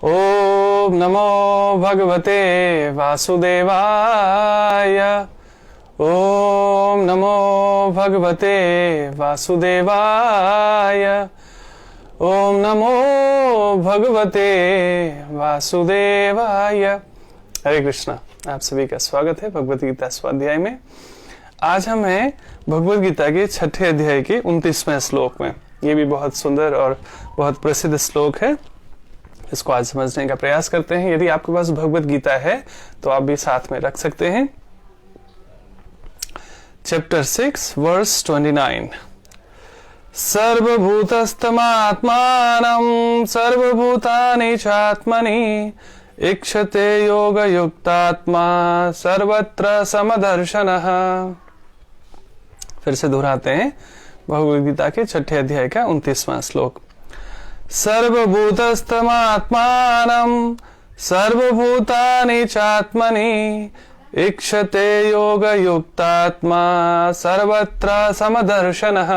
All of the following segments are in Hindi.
ओम नमो भगवते वासुदेवाय। ओम नमो भगवते वासुदेवाय। ओम नमो भगवते वासुदेवाय। हरे कृष्णा, आप सभी का स्वागत है भगवत गीता स्वाध्याय में। आज हम हैं भगवत गीता के 6ठे अध्याय के 29वें श्लोक में। ये भी बहुत सुंदर और बहुत प्रसिद्ध श्लोक है। इसको आज समझने का प्रयास करते हैं। यदि आपके पास भगवत गीता है तो आप भी साथ में रख सकते हैं। Chapter 6 verse 29। सर्वभूतस्थमात्मानं सर्वभूतानि चात्मनि इक्षते योग युक्तात्मा सर्वत्र समदर्शनः। फिर से दोहराते हैं भगवद गीता के 6ठे अध्याय का 29वां श्लोक। सर्वभूतस्थमात्मानं सर्वभूतानि चात्मनि इक्षते योग युक्तात्मा सर्वत्र समदर्शनः।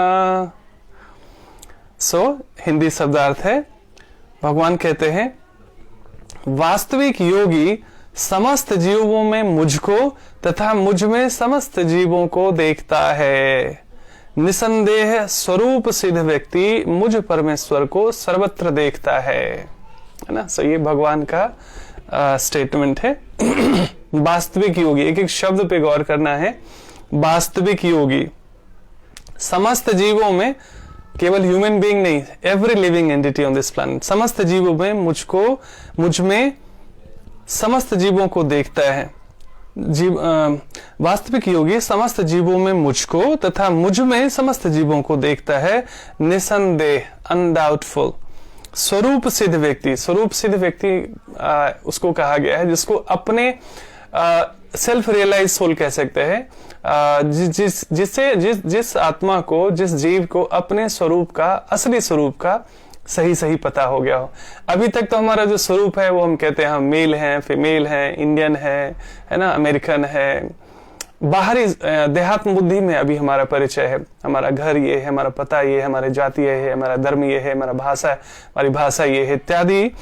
हिंदी शब्दार्थ है, भगवान कहते हैं वास्तविक योगी समस्त जीवों में मुझको तथा मुझ में समस्त जीवों को देखता है। निसंदेह स्वरूप सिद्ध व्यक्ति मुझ परमेश्वर को सर्वत्र देखता है ना। ये भगवान का स्टेटमेंट है। वास्तविक योगी, एक एक शब्द पे गौर करना है। वास्तविक योगी समस्त जीवों में, केवल ह्यूमन बीइंग नहीं, every living entity on this planet, समस्त जीवों में मुझ में समस्त जीवों को देखता है। वास्तविक योगी समस्त जीवों में मुझको तथा मुझ में समस्त जीवों को देखता है। निसंदेह, अनडाउटफुल। स्वरूप सिद्ध व्यक्ति, स्वरूप सिद्ध व्यक्ति उसको कहा गया है जिसको अपने सेल्फ रियलाइज सोल कह सकते हैं। जिस आत्मा को, जिस जीव को अपने स्वरूप का, असली स्वरूप का सही पता हो गया हो। अभी तक तो हमारा जो स्वरूप है वो हम कहते हैं हम मेल हैं, फीमेल हैं, इंडियन है ना, अमेरिकन है। बाहरी देहात्म बुद्धि में अभी हमारा परिचय है। हमारा घर ये है, हमारा पता ये है, हमारी जाति ये है, हमारा धर्म ये है, हमारी भाषा ये है इत्यादि।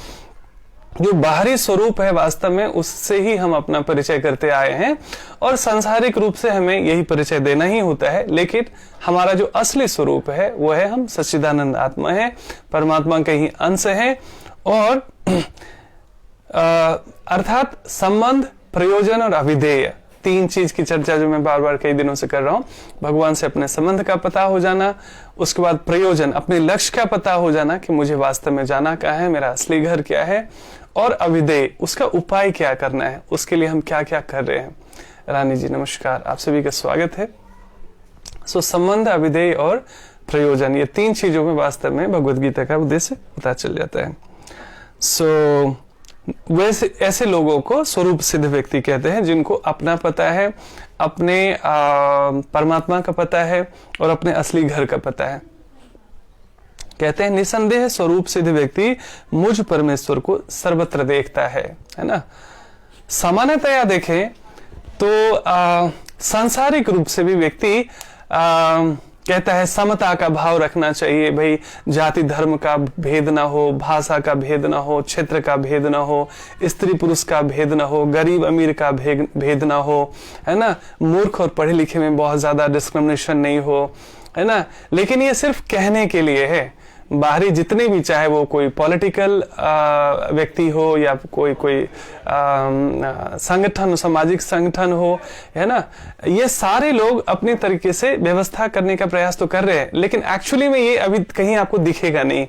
जो बाहरी स्वरूप है वास्तव में उससे ही हम अपना परिचय करते आए हैं और सांसारिक रूप से हमें यही परिचय देना ही होता है। लेकिन हमारा जो असली स्वरूप है वो है हम सच्चिदानंद आत्मा है, परमात्मा के ही अंश है। और अर्थात संबंध, प्रयोजन और अविधेय, तीन चीज की चर्चा जो मैं बार बार कई दिनों से कर रहा हूं। भगवान से अपने संबंध का पता हो जाना, उसके बाद प्रयोजन, अपने लक्ष्य का पता हो जाना कि मुझे वास्तव में जाना कहाँ है, मेरा असली घर क्या है, और अविधेय, उसका उपाय क्या करना है, उसके लिए हम क्या क्या कर रहे हैं। रानी जी नमस्कार, आप सभी का स्वागत है। संबंध, अविधेय और प्रयोजन, ये तीन चीजों में वास्तव में भगवद गीता का उद्देश्य पता चल जाता है। वैसे ऐसे लोगों को स्वरूप सिद्ध व्यक्ति कहते हैं जिनको अपना पता है, अपने परमात्मा का पता है और अपने असली घर का पता है। कहते हैं निसंदेह स्वरूप सिद्ध व्यक्ति मुझ परमेश्वर को सर्वत्र देखता है ना। सामान्यतया देखें तो सांसारिक रूप से भी व्यक्ति कहता है समता का भाव रखना चाहिए। भाई जाति धर्म का भेद ना हो, भाषा का भेद ना हो, क्षेत्र का भेद ना हो, स्त्री पुरुष का भेद ना हो, गरीब अमीर का भेद ना हो, है ना। मूर्ख और पढ़े लिखे में बहुत ज्यादा डिस्क्रिमिनेशन नहीं हो, है ना। लेकिन ये सिर्फ कहने के लिए है। बाहरी जितने भी, चाहे वो कोई पॉलिटिकल व्यक्ति हो या कोई संगठन, सामाजिक संगठन हो, है ना, ये सारे लोग अपने तरीके से व्यवस्था करने का प्रयास तो कर रहे हैं, लेकिन एक्चुअली में ये अभी कहीं आपको दिखेगा नहीं।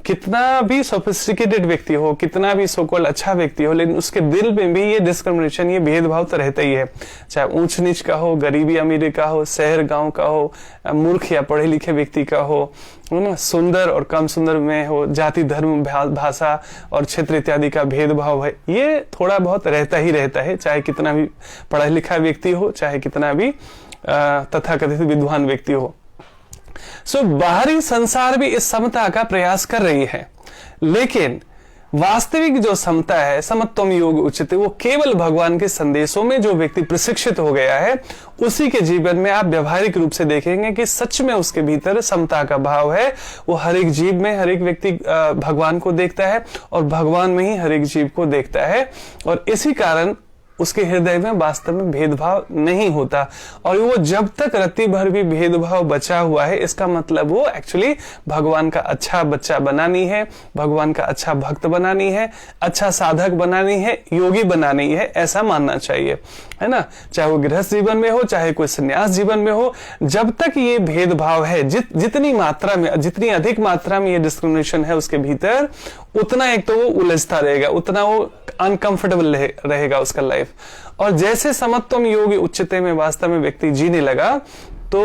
कितना भी सोफिस्टिकेटेड व्यक्ति हो, कितना भी सोकॉल्ड अच्छा व्यक्ति हो, लेकिन उसके दिल में भी ये डिस्क्रिमिनेशन, ये भेदभाव तो रहता ही है। चाहे ऊंच नीच का हो, गरीबी अमीरी का हो, शहर गांव का हो, मूर्ख या पढ़े लिखे व्यक्ति का हो, है ना, सुंदर और कम सुंदर में हो, जाति धर्म भाषा और क्षेत्र इत्यादि का भेदभाव है। ये थोड़ा बहुत रहता ही रहता है, चाहे कितना भी पढ़ा लिखा व्यक्ति हो, चाहे कितना भी तथाकथित विद्वान व्यक्ति हो। बाहरी संसार भी इस समता का प्रयास कर रही है, लेकिन वास्तविक जो समता है, समत्वम योग उच्यते, वो केवल भगवान के संदेशों में जो व्यक्ति प्रशिक्षित हो गया है उसी के जीवन में आप व्यवहारिक रूप से देखेंगे कि सच में उसके भीतर समता का भाव है। वो हर एक जीव में हर एक व्यक्ति भगवान को देखता है और भगवान में ही हर एक जीव को देखता है, और इसी कारण उसके हृदय में वास्तव में भेदभाव नहीं होता। और वो जब तक रत्ती भर भी भेदभाव बचा हुआ है, इसका मतलब वो एक्चुअली भगवान का अच्छा बच्चा बनानी है, भगवान का अच्छा भक्त बनानी है, अच्छा साधक बनानी है, योगी बनानी है, ऐसा मानना चाहिए, है ना। चाहे वो गृहस्थ जीवन में हो, चाहे कोई संन्यास जीवन में हो, जब तक ये भेदभाव है, जितनी मात्रा में, जितनी अधिक मात्रा में ये डिस्क्रिमिनेशन है उसके भीतर, उतना एक तो वो उलझता रहेगा, उतना वो अनकंफर्टेबल रहेगा उसका लाइफ। और जैसे समत्वम योग उच्चते में वास्तव में व्यक्ति जीने लगा तो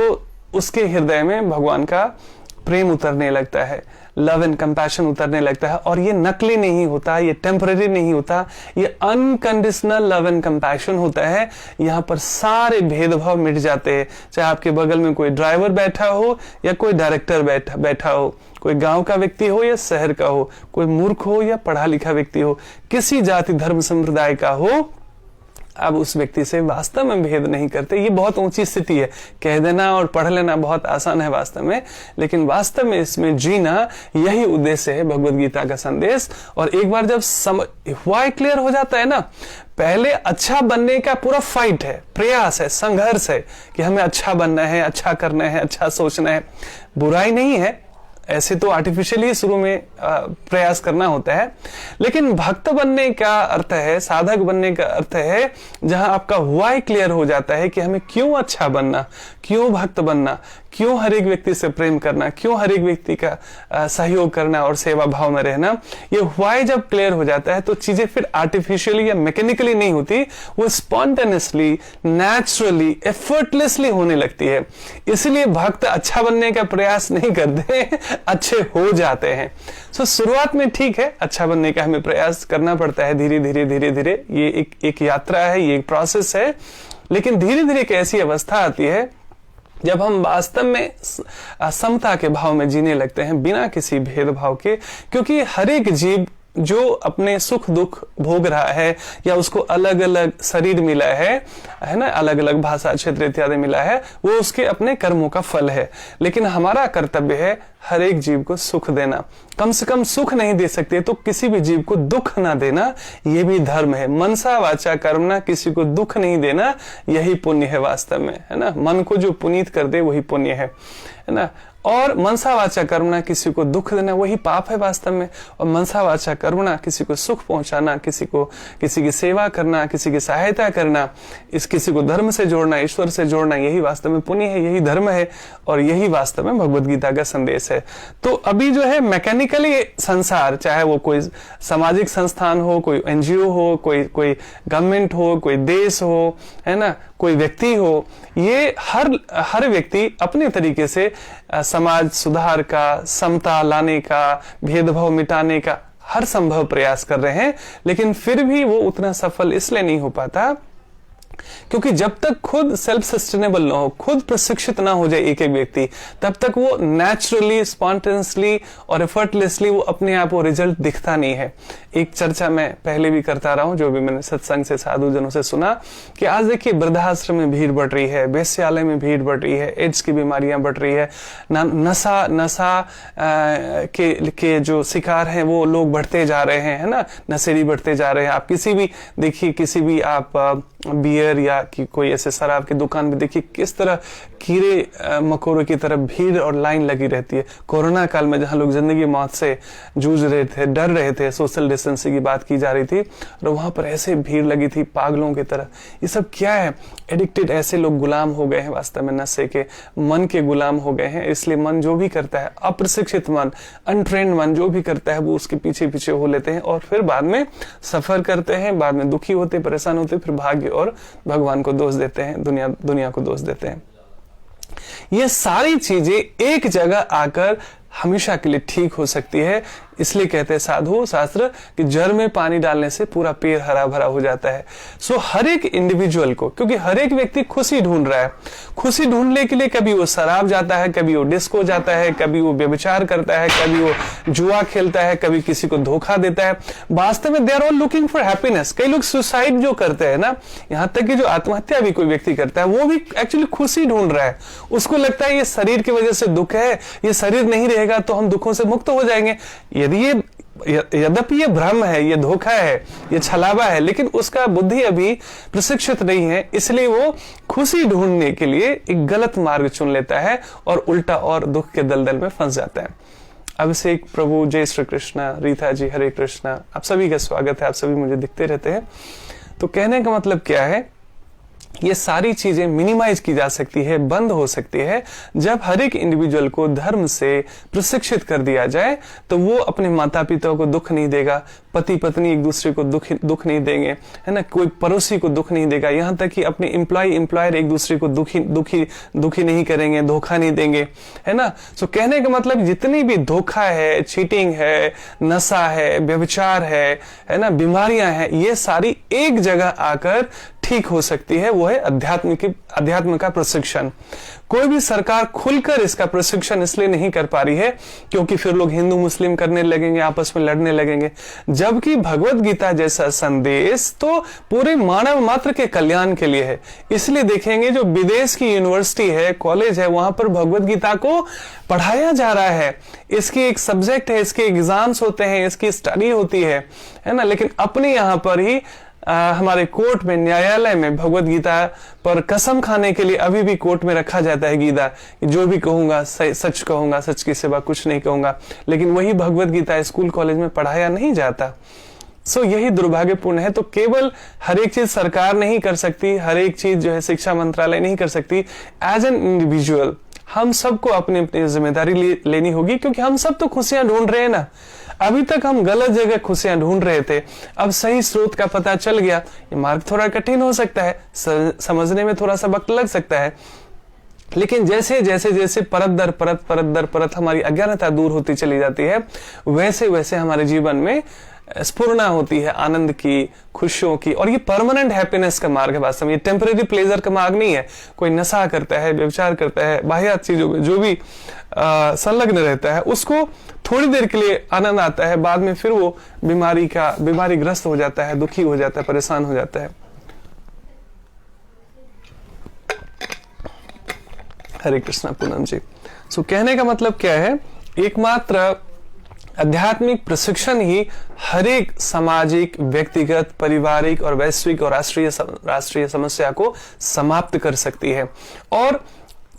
उसके हृदय में भगवान का प्रेम उतरने लगता है, लव एंड कंपैशन उतरने लगता है। और ये नकली नहीं होता, ये टेम्पररी नहीं होता, ये अनकंडीशनल लव एंड कंपैशन होता है। यहाँ पर सारे भेदभाव मिट जाते हैं, चाहे आपके बगल में कोई ड्राइवर बैठा हो या कोई डायरेक्टर बैठा हो, कोई गांव का व्यक्ति हो या शहर का हो, कोई मूर्ख हो या पढ़ा लिखा व्यक्ति हो, किसी जाति धर्म संप्रदाय का हो, अब उस व्यक्ति से वास्तव में भेद नहीं करते। ये बहुत ऊंची स्थिति है, कह देना और पढ़ लेना बहुत आसान है वास्तव में, लेकिन वास्तव में इसमें जीना, यही उद्देश्य है भगवद गीता का संदेश। और एक बार जब वाई क्लियर हो जाता है ना, पहले अच्छा बनने का पूरा फाइट है, प्रयास है, संघर्ष है कि हमें अच्छा बनना है, अच्छा करना है, अच्छा सोचना है। बुराई नहीं है, ऐसे तो आर्टिफिशियली शुरू में प्रयास करना होता है, लेकिन भक्त बनने का अर्थ है, साधक बनने का अर्थ है, जहां आपका व्हाई क्लियर हो जाता है कि हमें क्यों अच्छा बनना, क्यों भक्त बनना, क्यों हर एक व्यक्ति से प्रेम करना, क्यों हर एक व्यक्ति का सहयोग करना और सेवा भाव में रहना। ये व्हाई जब क्लियर हो जाता है तो चीजें फिर आर्टिफिशियली या मैकेनिकली नहीं होती, वो स्पॉन्टेनियसली, नेचुरली, एफर्टलेसली होने लगती है। इसलिए भक्त अच्छा बनने का प्रयास नहीं करते, अच्छे हो जाते हैं। सो शुरुआत में ठीक है, अच्छा बनने का हमें प्रयास करना पड़ता है, धीरे धीरे धीरे धीरे, ये एक यात्रा है, ये एक प्रोसेस है। लेकिन धीरे धीरे एक ऐसी अवस्था आती है जब हम वास्तव में समता के भाव में जीने लगते हैं, बिना किसी भेदभाव के। क्योंकि हर एक जीव जो अपने सुख दुख भोग रहा है, या उसको अलग अलग शरीर मिला है ना, अलग अलग भाषा क्षेत्र इत्यादि मिला है, वो उसके अपने कर्मों का फल है। लेकिन हमारा कर्तव्य है हर एक जीव को सुख देना। कम से कम सुख नहीं दे सकते तो किसी भी जीव को दुख ना देना, ये भी धर्म है। मनसा वाचा कर्मणा, किसी को दुख नहीं देना, यही पुण्य है वास्तव में, है ना। मन को जो पुनीत कर दे वही पुण्य है ना। और मनसा वाचा कर्मणा, किसी को दुख देना वही पाप है वास्तव में। और मनसा वाचा कर्मणा, किसी को सुख पहुंचाना, किसी की सेवा करना, किसी की सहायता करना, किसी को धर्म से जोड़ना, ईश्वर से जोड़ना, यही वास्तव में पुण्य है, यही धर्म है, और यही वास्तव में भगवद गीता का संदेश है। तो अभी जो है मैकेनिकली संसार, चाहे वो कोई सामाजिक संस्थान हो, कोई एनजीओ हो, कोई गवर्नमेंट हो, कोई देश हो, है ना, कोई व्यक्ति हो, ये हर व्यक्ति अपने तरीके से समाज सुधार का, समता लाने का, भेदभाव मिटाने का हर संभव प्रयास कर रहे हैं। लेकिन फिर भी वो उतना सफल इसलिए नहीं हो पाता क्योंकि जब तक खुद सेल्फ सस्टेनेबल ना हो, खुद प्रशिक्षित ना हो जाए एक एक व्यक्ति, तब तक वो नेचुरली, स्पॉन्टेनियसली और एफर्टलेसली वो अपने आप वो रिजल्ट दिखता नहीं है। एक चर्चा मैं पहले भी करता रहा हूं, जो भी मैंने सत्संग से साधु जनों से सुना, कि आज देखिए वृद्धाश्रम में भीड़ बढ़ रही है, वेश्यालय में भीड़ बढ़ रही है, एड्स की बीमारियां बढ़ रही है, नशा के जो शिकार हैं वो लोग बढ़ते जा रहे हैं, है ना, नशेड़ी बढ़ते जा रहे हैं। आप किसी भी देखिए, किसी भी आप बियर या कि कोई ऐसे शराब की दुकान में देखिए किस तरह कीड़े मकोड़ों की तरह भीड़ और लाइन लगी रहती है। कोरोना काल में जहां लोग जिंदगी मौत से जूझ रहे थे, डर रहे थे, सोशल डिस्टेंसिंग की बात की जा रही थी, और वहां पर ऐसे भीड़ लगी थी पागलों की तरह। ये सब क्या है? एडिक्टेड, ऐसे लोग गुलाम हो गए हैं वास्तव में, नशे के, मन के गुलाम हो गए हैं। इसलिए मन जो भी करता है, अप्रशिक्षित मन, अनट्रेन्ड मन जो भी करता है, वो उसके पीछे पीछे हो लेते हैं और फिर बाद में सफर करते हैं, बाद में दुखी होते, परेशान होते, फिर भाग्य और भगवान को दोष देते हैं, दुनिया को दोष देते हैं। ये सारी चीजें एक जगह आकर हमेशा के लिए ठीक हो सकती है। इसलिए कहते हैं साधु शास्त्र कि जड़ में पानी डालने से पूरा पेड़ हरा भरा हो जाता है। सो हर एक इंडिविजुअल को, क्योंकि हर एक व्यक्ति खुशी ढूंढ रहा है, खुशी ढूंढने के लिए कभी वो शराब जाता है, कभी वो डिस्को जाता है, कभी वो व्यभिचार करता है, कभी वो जुआ खेलता है, कभी किसी को धोखा देता है। वास्तव में they are all looking for happiness. कई लोग सुसाइड जो करते हैं ना, यहाँ तक कि जो आत्महत्या भी कोई व्यक्ति करता है, वो भी एक्चुअली खुशी ढूंढ रहा है। उसको लगता है ये शरीर की वजह से दुख है, ये शरीर नहीं रहेगा तो हम दुखों से मुक्त हो जाएंगे। यद्यपि ये भ्रम है, ये धोखा है, ये छलावा है, लेकिन उसका बुद्धि अभी प्रशिक्षित नहीं है, इसलिए वो खुशी ढूंढने के लिए एक गलत मार्ग चुन लेता है और उल्टा और दुख के दलदल में फंस जाता है। अभिषेक प्रभु, जय श्री कृष्णा, रीता जी हरे कृष्णा, आप सभी का स्वागत है। आप सभी मुझे दिखते रहते हैं। तो कहने का मतलब क्या है, ये सारी चीजें मिनिमाइज की जा सकती है, बंद हो सकती है जब हर एक इंडिविजुअल को धर्म से प्रशिक्षित कर दिया जाए। तो वो अपने माता पिता को दुख नहीं देगा, पति पत्नी एक दूसरे को दुख नहीं देंगे, है ना, कोई पड़ोसी को दुख नहीं देगा, यहाँ तक कि अपने एम्प्लॉयर एक दूसरे को दुखी नहीं करेंगे, धोखा नहीं देंगे, है ना। सो कहने का मतलब जितनी भी धोखा है, चीटिंग है, नशा है, व्यभिचार है ना, बीमारियां हैं, ये सारी एक जगह आकर ठीक हो सकती है। वो है अध्यात्म का प्रशिक्षण। कोई भी सरकार खुलकर इसका प्रशिक्षण इसलिए नहीं कर पा रही है क्योंकि फिर लोग हिंदू मुस्लिम करने लगेंगे, आपस में लड़ने लगेंगे, जबकि भगवत गीता जैसा संदेश तो पूरे मानव मात्र के कल्याण के लिए है। इसलिए देखेंगे जो विदेश की यूनिवर्सिटी है, कॉलेज है, वहां पर भगवत गीता को पढ़ाया जा रहा है, इसकी एक सब्जेक्ट है, इसके एग्जाम्स होते हैं, इसकी स्टडी होती है ना। लेकिन अपने यहाँ पर ही हमारे कोर्ट में, न्यायालय में भगवत गीता पर कसम खाने के लिए अभी भी कोर्ट में रखा जाता है गीता, जो भी कहूंगा सच कहूंगा, सच के सिवा कुछ नहीं कहूंगा। लेकिन वही भगवत गीता स्कूल कॉलेज में पढ़ाया नहीं जाता। सो यही दुर्भाग्यपूर्ण है। तो केवल हर एक चीज सरकार नहीं कर सकती, हर एक चीज जो है शिक्षा मंत्रालय नहीं कर सकती। एज एन इंडिविजुअल हम सबको अपनी अपनी जिम्मेदारी लेनी होगी, क्योंकि हम सब तो खुशियां ढूंढ रहे हैं ना। अभी तक हम गलत जगह खुशियां ढूंढ रहे थे, अब सही स्रोत का पता चल गया। ये मार्ग थोड़ा कठिन हो सकता है, समझने में थोड़ा सा वक्त लग सकता है, लेकिन जैसे जैसे जैसे परत दर परत हमारी अज्ञानता दूर होती चली जाती है, वैसे वैसे हमारे जीवन में स्फुरना होती है आनंद की, खुशियों की। और ये परमानेंट हैप्पीनेस का मार्ग है। वास्तव में ये टेम्परेरी प्लेजर का मार्ग नहीं है। कोई नशा करता है, व्यभिचार करता है, बाह्य चीजों में जो भी संलग्न रहता है, उसको थोड़ी देर के लिए आनंद आता है, बाद में फिर वो बीमारीग्रस्त हो जाता है, दुखी हो जाता है, परेशान हो जाता है। हरे कृष्णा पूनम जी। सो कहने का मतलब क्या है, एकमात्र आध्यात्मिक प्रशिक्षण ही हर एक सामाजिक, व्यक्तिगत, पारिवारिक और वैश्विक और राष्ट्रीय समस्या को समाप्त कर सकती है। और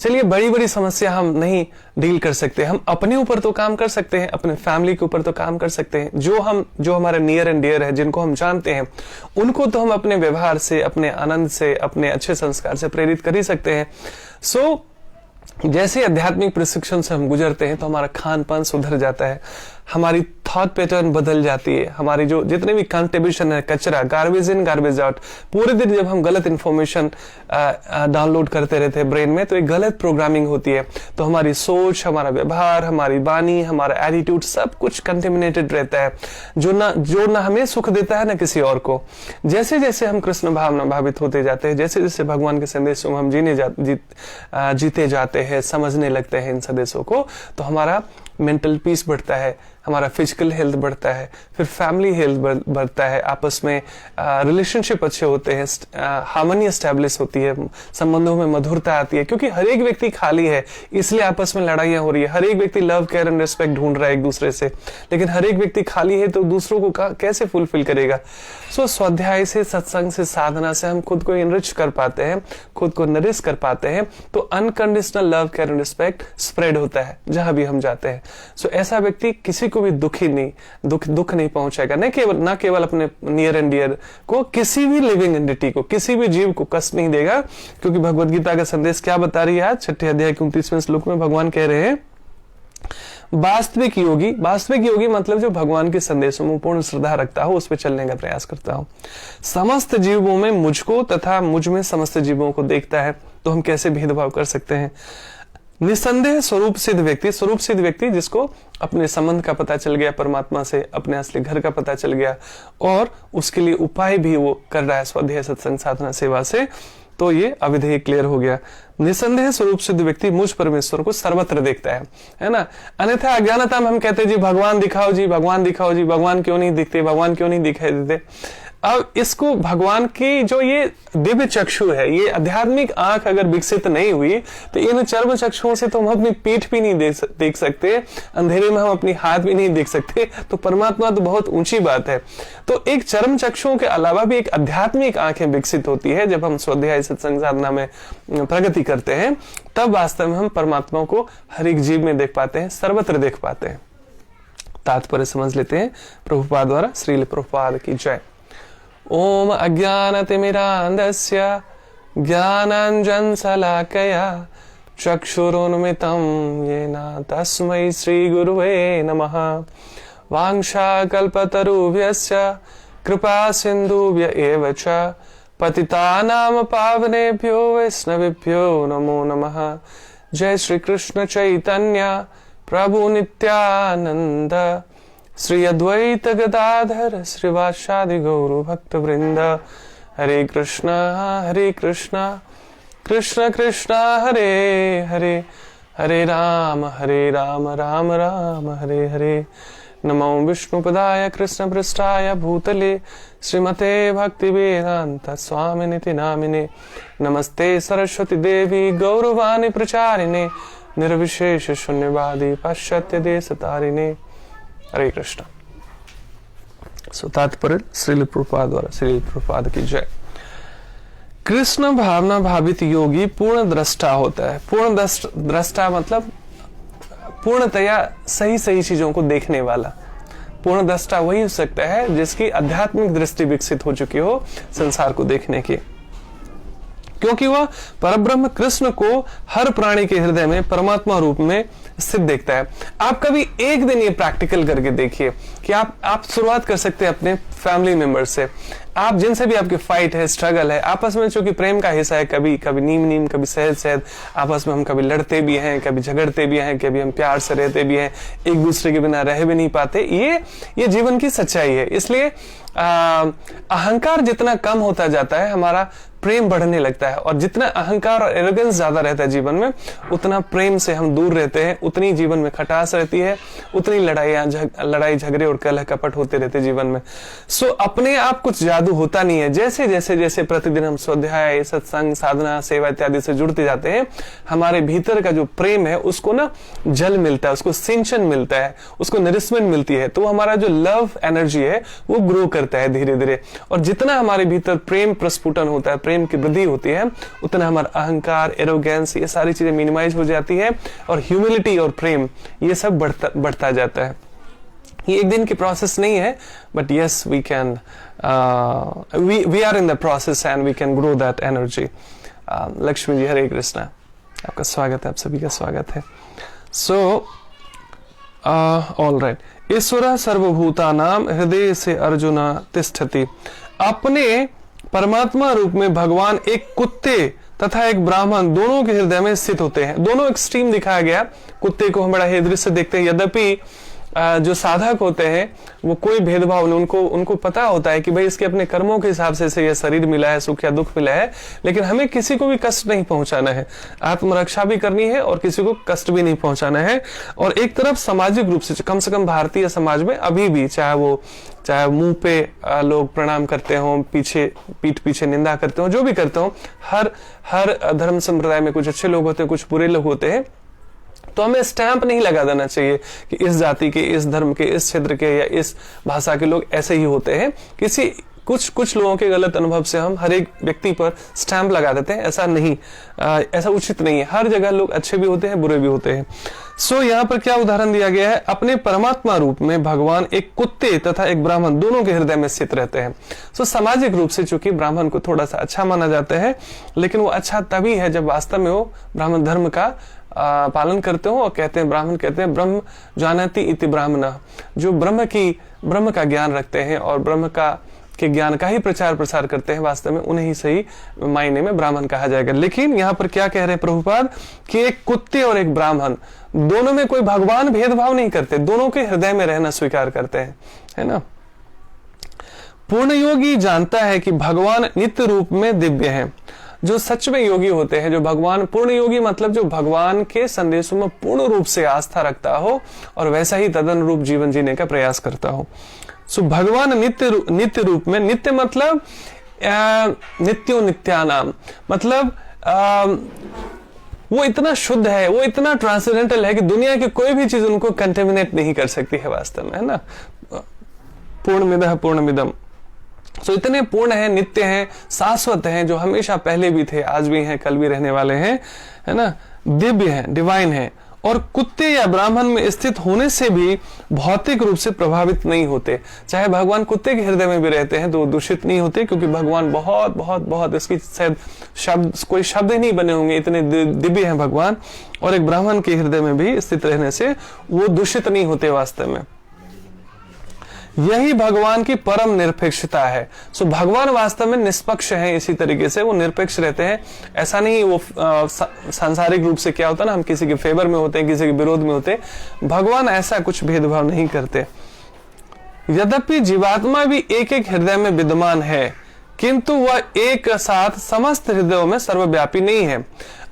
चलिए, बड़ी बड़ी समस्या हम नहीं डील कर सकते, हम अपने ऊपर तो काम कर सकते हैं, अपने फैमिली के ऊपर तो काम कर सकते हैं। जो हमारे नियर एंड डियर है, जिनको हम जानते हैं, उनको तो हम अपने व्यवहार से, अपने आनंद से, अपने अच्छे संस्कार से प्रेरित कर ही सकते हैं। सो जैसे आध्यात्मिक प्रशिक्षण से हम गुजरते हैं तो हमारा खान पान सुधर जाता है, हमारी थॉट पैटर्न बदल जाती है, हमारी जो जितने भी कंट्रीब्यूशन है, कचरा, गार्बेज इन गार्बेज आउट, पूरे दिन जब हम गलत इंफॉर्मेशन डाउनलोड करते रहते हैं ब्रेन में, तो एक गलत प्रोग्रामिंग होती है। तो हमारी सोच, हमारा व्यवहार, हमारी वाणी, हमारा एटीट्यूड, सब कुछ कंटेमिनेटेड रहता है, जो ना हमें सुख देता है ना किसी और को। जैसे जैसे हम कृष्ण भावना भावित होते जाते हैं, जैसे जैसे भगवान के संदेशों में हम जीते जाते हैं, समझने लगते हैं इन संदेशों को, तो हमारा मेंटल पीस बढ़ता है, हमारा फिजिकल हेल्थ बढ़ता है, फिर फैमिली हेल्थ बढ़ता है, आपस में रिलेशनशिप अच्छे होते हैं, हार्मनी एस्टैब्लिश होती है, संबंधों में मधुरता आती है। क्योंकि हर एक व्यक्ति खाली है, इसलिए आपस में लड़ाइयां हो रही है। हर एक व्यक्ति लव, केयर एंड रिस्पेक्ट ढूंढ रहा है एक दूसरे से, लेकिन हर एक व्यक्ति खाली है तो दूसरों को कैसे फुलफिल करेगा। सो स्वाध्याय से, सत्संग से, साधना से हम खुद को इनरिच कर पाते हैं, खुद को नरिश कर पाते हैं, तो unconditional love, care and respect spread होता है जहां भी हम जाते हैं। सो ऐसा व्यक्ति किसी को भी दुख नहीं पहुंचाएगा, न केवल अपने नियर एंड डियर को, किसी भी लिविंग एंटिटी को, किसी भी जीव को कष्ट नहीं देगा। क्योंकि भगवत गीता का संदेश क्या बता रही है आज 6 अध्याय के 29वें श्लोक में भगवान कह रहे हैं, वास्तविक योगी मतलब जो भगवान के संदेशों में पूर्ण श्रद्धा रखता हो, उस पर चलने का प्रयास करता हो, समस्त जीवों में मुझको तथा मुझ में समस्त जीवों को देखता है। तो हम कैसे भेदभाव कर सकते हैं? निसंदेह स्वरूप सिद्ध व्यक्ति, स्वरूप सिद्ध व्यक्ति जिसको अपने संबंध का पता चल गया परमात्मा से, अपने असली घर का पता चल गया और उसके लिए उपाय भी वो कर रहा है स्वाध्याय सत्संग साधना सेवा से, तो ये अविधेय क्लियर हो गया। निसंदेह स्वरूप सिद्ध व्यक्ति मुझ परमेश्वर को सर्वत्र देखता है ना। अन्यथा अज्ञानता में हम कहते हैं जी भगवान दिखाओ जी, भगवान दिखाओ जी, भगवान क्यों नहीं दिखते, भगवान क्यों नहीं दिखाई देते। अब इसको भगवान की जो ये दिव्य चक्षु है, ये आध्यात्मिक आंख अगर विकसित नहीं हुई तो इन चर्म चक्षुओं से तो हम अपनी पीठ भी नहीं देख सकते, अंधेरे में हम अपनी हाथ भी नहीं देख सकते, तो परमात्मा तो बहुत ऊंची बात है। तो एक चर्म चक्षुओं के अलावा भी एक आध्यात्मिक आंखें विकसित होती है जब हम स्वाध्याय सत्संग साधना में प्रगति करते हैं, तब वास्तव में हम परमात्मा को हर एक जीव में देख पाते हैं, सर्वत्र देख पाते हैं। तात्पर्य समझ लेते हैं प्रभुपाद द्वारा। श्रील प्रभुपाद की जय। ओम अज्ञानतिमिरान्धस्य ज्ञानाञ्जनशलाकया चक्षुरुन्मिलितं येन तस्मै श्रीगुरुवे नमः। वाञ्छाकल्पतरुभ्यश्च कृपासिन्धुभ्य एव च पतितानां पावनेभ्यो वैष्णवेभ्यो नमो नमः। जय श्री कृष्ण चैतन्य प्रभु नित्यानंद, श्री अद्वैत गदाधर श्रीवासादि गौर भक्त वृंद। हरे कृष्णा कृष्ण कृष्ण हरे हरे, हरे राम राम राम हरे हरे। नमो विष्णुपदाय कृष्ण पृष्ठाय भूतले श्रीमते भक्ति वेदांत स्वामिनिति नामिने। नमस्ते सरस्वती देवी गौरवाणी प्रचारिणे, निर्विशेष शून्यवादी पाश्चात्य देश तारिणे। हरे कृष्ण। तात्पर्य श्रील प्रभुपाद द्वारा। श्रील प्रभुपाद की जय। कृष्ण भावना भावित योगी पूर्ण दृष्टा होता है। पूर्ण दृष्टा मतलब पूर्णतया सही चीजों को देखने वाला। पूर्ण दृष्टा वही हो सकता है जिसकी आध्यात्मिक दृष्टि विकसित हो चुकी हो संसार को देखने की, क्योंकि वह परब्रह्म कृष्ण को हर प्राणी के हृदय में परमात्मा रूप में स्थित देखता है। आप कभी एक दिन ये प्रैक्टिकल करके देखिए कि आप शुरुआत कर सकते हैं अपने फैमिली मेंबर से। आप जिनसे भी आपकी फाइट है, स्ट्रगल है, आपस में चूंकि प्रेम का हिस्सा है, कभी नीम कभी सहज आपस में हम कभी लड़ते भी हैं, कभी झगड़ते भी हैं, कभी हम प्यार से रहते भी हैं, एक दूसरे के बिना रह भी नहीं पाते। ये जीवन की सच्चाई है। इसलिए अहंकार जितना कम होता जाता है हमारा प्रेम बढ़ने लगता है, और जितना अहंकार और एरोगेंस ज्यादा रहता है जीवन में उतना प्रेम से हम दूर रहते हैं, उतनी जीवन में खटास रहती है, उतनी लड़ाई झगड़े और कलह कपट होते रहते जीवन में। सो अपने आप कुछ जादू होता नहीं है। जैसे जैसे जैसे प्रतिदिन हम स्वाध्याय सत्संग साधना सेवा इत्यादि से जुड़ते जाते हैं, हमारे भीतर का जो प्रेम है उसको ना जल मिलता है, उसको सिंचन मिलता है, उसको नरिशमेंट मिलती है, तो हमारा जो लव एनर्जी है वो ग्रो करता है धीरे धीरे। और जितना हमारे भीतर प्रेम प्रस्फुटन होता है, प्रेम की वृद्धि होती है, उतना हमारा अहंकार एरोगेंस ये सारी चीजें मिनिमाइज हो जाती है, और ह्यूमिलिटी और प्रेम ये सब बढ़ता जाता है। ये एक दिन की प्रोसेस नहीं है, but yes we can we are in the process and we can grow that energy. Lakshmi ji Hare Krishna, आपका स्वागत है, आप सभी का स्वागत है। So all right. ईश्वर सर्वभूतानां हृदय से अर्जुना तिष्ठति। अपने परमात्मा रूप में भगवान एक कुत्ते तथा एक ब्राह्मण दोनों के हृदय में स्थित होते हैं। दोनों एक्सट्रीम दिखाया गया। कुत्ते को हम बड़ा हे दृश्य देखते हैं, यद्यपि जो साधक होते हैं वो कोई भेदभाव नहीं, उनको पता होता है कि भाई इसके अपने कर्मों के हिसाब से यह शरीर मिला है, सुख या दुख मिला है, लेकिन हमें किसी को भी कष्ट नहीं पहुंचाना है, आत्मरक्षा भी करनी है और किसी को कष्ट भी नहीं पहुंचाना है। और एक तरफ सामाजिक रूप से कम भारतीय समाज में अभी भी चाहे मुंह पे लोग प्रणाम करते हो, पीठ पीछे निंदा करते हो, जो भी करते हो, हर धर्म संप्रदाय में कुछ अच्छे लोग होते हैं, कुछ बुरे लोग होते हैं। तो हमें स्टैंप नहीं लगा देना चाहिए कि इस जाति के, इस धर्म के, इस क्षेत्र के या इस भाषा के लोग ऐसे ही होते हैं। कुछ लोगों के गलत अनुभव से हम हर एक व्यक्ति पर स्टैंप लगा देते हैं। ऐसा नहीं, ऐसा उचित नहीं है। हर जगह लोग अच्छे भी होते हैं, बुरे भी होते हैं। सो यहाँ पर क्या उदाहरण दिया गया है? अपने परमात्मा रूप में भगवान एक कुत्ते तथा एक ब्राह्मण दोनों के हृदय में स्थित रहते हैं। सो सामाजिक रूप से चूंकि ब्राह्मण को थोड़ा सा अच्छा माना जाता है, लेकिन वो अच्छा तभी है जब वास्तव में वो ब्राह्मण धर्म का पालन करते हो। और कहते हैं, ब्राह्मण कहते हैं ब्रह्म जानति इति ब्राह्मण, जो ब्रह्म का ज्ञान रखते हैं और ब्रह्म का के ज्ञान का ही प्रचार प्रसार करते हैं, वास्तव में उन्हें ही सही मायने में ब्राह्मण कहा जाएगा। लेकिन यहाँ पर क्या कह रहे हैं प्रभुपाद कि एक कुत्ते और एक ब्राह्मण दोनों में कोई भगवान भेदभाव नहीं करते, दोनों के हृदय में रहना स्वीकार करते हैं, है ना। पूर्ण योगी जानता है कि भगवान नित्य रूप में दिव्य हैं। जो सच में योगी होते हैं, जो भगवान, पूर्ण योगी मतलब जो भगवान के संदेशों में पूर्ण रूप से आस्था रखता हो और वैसा ही तदनुरूप जीवन जीने का प्रयास करता हो। सो भगवान नित्य रूप में, नित्य मतलब नित्यो नित्यानाम, मतलब वो इतना शुद्ध है, वो इतना ट्रांसेंडेंटल है कि दुनिया की कोई भी चीज उनको कंटेमिनेट नहीं कर सकती है वास्तव में, है ना। पूर्णमिदः पूर्णमिदम्, सो इतने पूर्ण है, नित्य हैं, शाश्वत हैं, जो हमेशा पहले भी थे, आज भी हैं, कल भी रहने वाले हैं, है ना। दिव्य हैं, डिवाइन हैं, और कुत्ते या ब्राह्मण में स्थित होने से भी भौतिक रूप से प्रभावित नहीं होते। चाहे भगवान कुत्ते के हृदय में भी रहते हैं तो दूषित नहीं होते, क्योंकि भगवान बहुत बहुत बहुत, इसकी शायद कोई शब्द ही नहीं बने होंगे, इतने दिव्य हैं भगवान। और एक ब्राह्मण के हृदय में भी स्थित रहने से वो दूषित नहीं होते वास्तव में। यही भगवान की परम निरपेक्षता है। सो भगवान वास्तव में निष्पक्ष हैं, इसी तरीके से वो निरपेक्ष रहते हैं। ऐसा नहीं वो सांसारिक रूप से क्या होता है ना, हम किसी के फेवर में होते हैं, किसी के विरोध में होते हैं, भगवान ऐसा कुछ भेदभाव नहीं करते। यद्यपि जीवात्मा भी एक एक हृदय में विद्यमान है, किंतु वह एक साथ समस्त हृदयों में सर्वव्यापी नहीं है।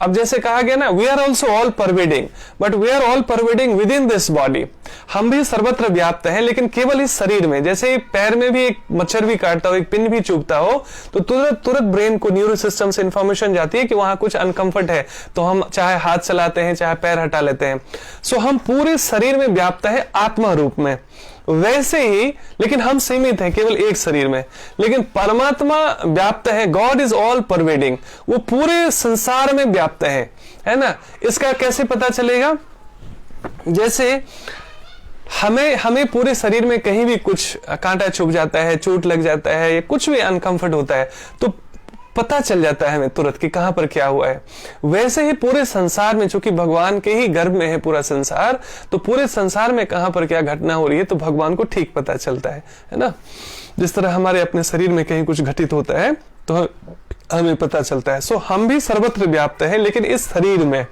अब जैसे कहा गया ना, we are also all pervading, but we are all pervading within this body. हम भी सर्वत्र व्याप्त हैं, लेकिन केवल इस शरीर में। जैसे पैर में भी एक मच्छर भी काटता हो, एक पिन भी चुभता हो, तो तुरंत ब्रेन को, न्यूरो सिस्टम से इंफॉर्मेशन जाती है कि वहां कुछ अनकंफर्ट है, तो हम चाहे हाथ चलाते हैं, चाहे पैर हटा लेते हैं। सो हम पूरे शरीर में व्याप्त है आत्मा रूप में। वैसे ही, लेकिन हम सीमित हैं केवल एक शरीर में, लेकिन परमात्मा व्याप्त है। गॉड इज ऑल परवेडिंग, वो पूरे संसार में व्याप्त है ना। इसका कैसे पता चलेगा? जैसे हमें पूरे शरीर में कहीं भी कुछ कांटा चुभ जाता है, चोट लग जाता है, या कुछ भी अनकंफर्ट होता है, तो पता चल जाता है हमें तुरंत कि कहां पर क्या हुआ है। वैसे ही पूरे संसार में, चूंकि भगवान के ही गर्भ में है पूरा संसार, तो पूरे संसार में कहां पर क्या घटना हो रही है तो भगवान को ठीक पता चलता है ना। जिस तरह हमारे अपने शरीर में कहीं कुछ घटित होता है तो हमें पता चलता है। सो हम भी सर्वत्र व्याप्त हैं, लेकिन इस शरीर में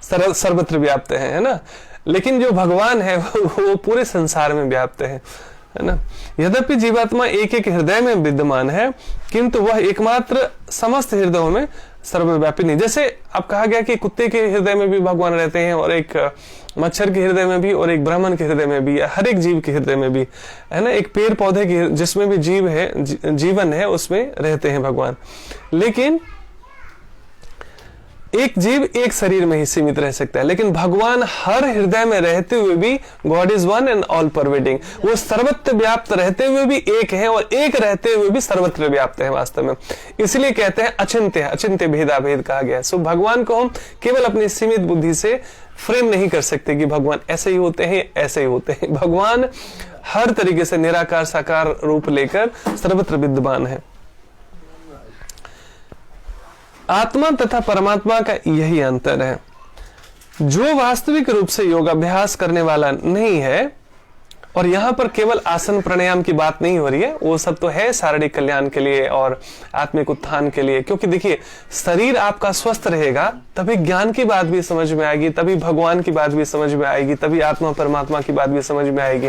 सर्वत्र व्याप्त है ना। लेकिन जो भगवान है वो पूरे संसार में व्याप्त है ना। यद्यपि जीवात्मा एक एक हृदय में विद्यमान है, किंतु वह एकमात्र समस्त हृदयों में सर्वव्यापी नहीं। जैसे अब कहा गया कि कुत्ते के हृदय में भी भगवान रहते हैं, और एक मच्छर के हृदय में भी, और एक ब्राह्मण के हृदय में भी, हर एक जीव के हृदय में भी, है ना। एक पेड़ पौधे के जिसमें भी जीव है, जीवन है, उसमें रहते हैं भगवान। लेकिन एक जीव एक शरीर में ही सीमित रह सकता है, लेकिन भगवान हर हृदय में रहते हुए भी, God is one and all pervading, वो सर्वत्र व्याप्त रहते हुए भी एक है, और एक रहते हुए भी सर्वत्र व्याप्त है वास्तव में। इसलिए कहते हैं अचिंत्य, अचिंत्य भेदाभेद कहा गया है। सो भगवान को हम केवल अपनी सीमित बुद्धि से फ्रेम नहीं कर सकते कि भगवान ऐसे ही होते हैं, ऐसे ही होते हैं। भगवान हर तरीके से निराकार साकार रूप लेकर सर्वत्र विद्यमान है। आत्मा तथा परमात्मा का यही अंतर है। जो वास्तविक रूप से योगाभ्यास करने वाला नहीं है, और यहां पर केवल आसन प्राणायाम की बात नहीं हो रही है, वो सब तो है शारीरिक कल्याण के लिए और आत्मिक उत्थान के लिए। क्योंकि देखिए, शरीर आपका स्वस्थ रहेगा तभी ज्ञान की बात भी समझ में आएगी, तभी भगवान की बात भी समझ में आएगी, तभी आत्मा परमात्मा की बात भी समझ में आएगी।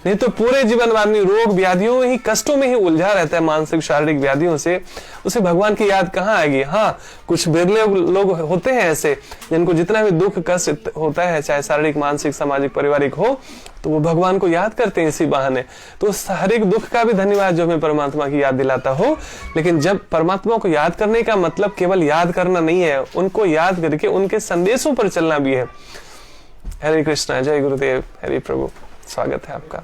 नहीं तो पूरे जीवन आदमी रोग व्याधियों में ही, कष्टों में ही उलझा रहता है, मानसिक शारीरिक व्याधियों से, उसे भगवान की याद कहाँ आएगी। हाँ, कुछ बिरले लोग होते हैं ऐसे जिनको जितना भी दुख कष्ट होता है, चाहे शारीरिक, मानसिक, सामाजिक, पारिवारिक हो, तो वो भगवान को याद करते हैं इसी बहाने। तो हर एक दुख का भी धन्यवाद जो हमें परमात्मा की याद दिलाता हो। लेकिन जब परमात्मा को याद करने का मतलब केवल याद करना नहीं है, उनको याद करके उनके संदेशों पर चलना भी है। हरे कृष्णा, जय गुरुदेव, हरि प्रभु, स्वागत है आपका।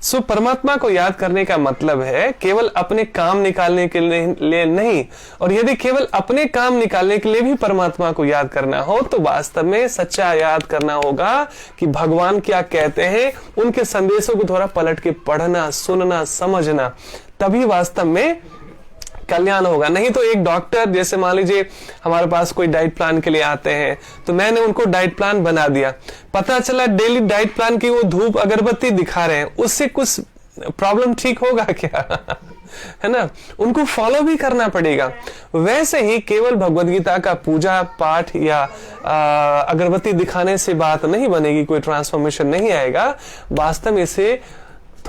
सो परमात्मा को याद करने का मतलब है केवल अपने काम निकालने के लिए नहीं, और यदि केवल अपने काम निकालने के लिए भी परमात्मा को याद करना हो, तो वास्तव में सच्चा याद करना होगा कि भगवान क्या कहते हैं, उनके संदेशों को थोड़ा पलट के पढ़ना, सुनना, समझना, तभी वास्तव में कल्याण होगा। नहीं तो एक डॉक्टर, जैसे मान लीजिए हमारे पास कोई डाइट प्लान के लिए आते हैं, तो मैंने उनको डाइट प्लान बना दिया, पता चला डेली डाइट प्लान की वो धूप अगरबत्ती दिखा रहे हैं, उससे कुछ प्रॉब्लम ठीक होगा क्या? है ना, उनको फॉलो भी करना पड़ेगा। वैसे ही केवल भगवद गीता का पूजा पाठ या अगरबत्ती दिखाने से बात नहीं बनेगी, कोई ट्रांसफॉर्मेशन नहीं आएगा। वास्तव में इसे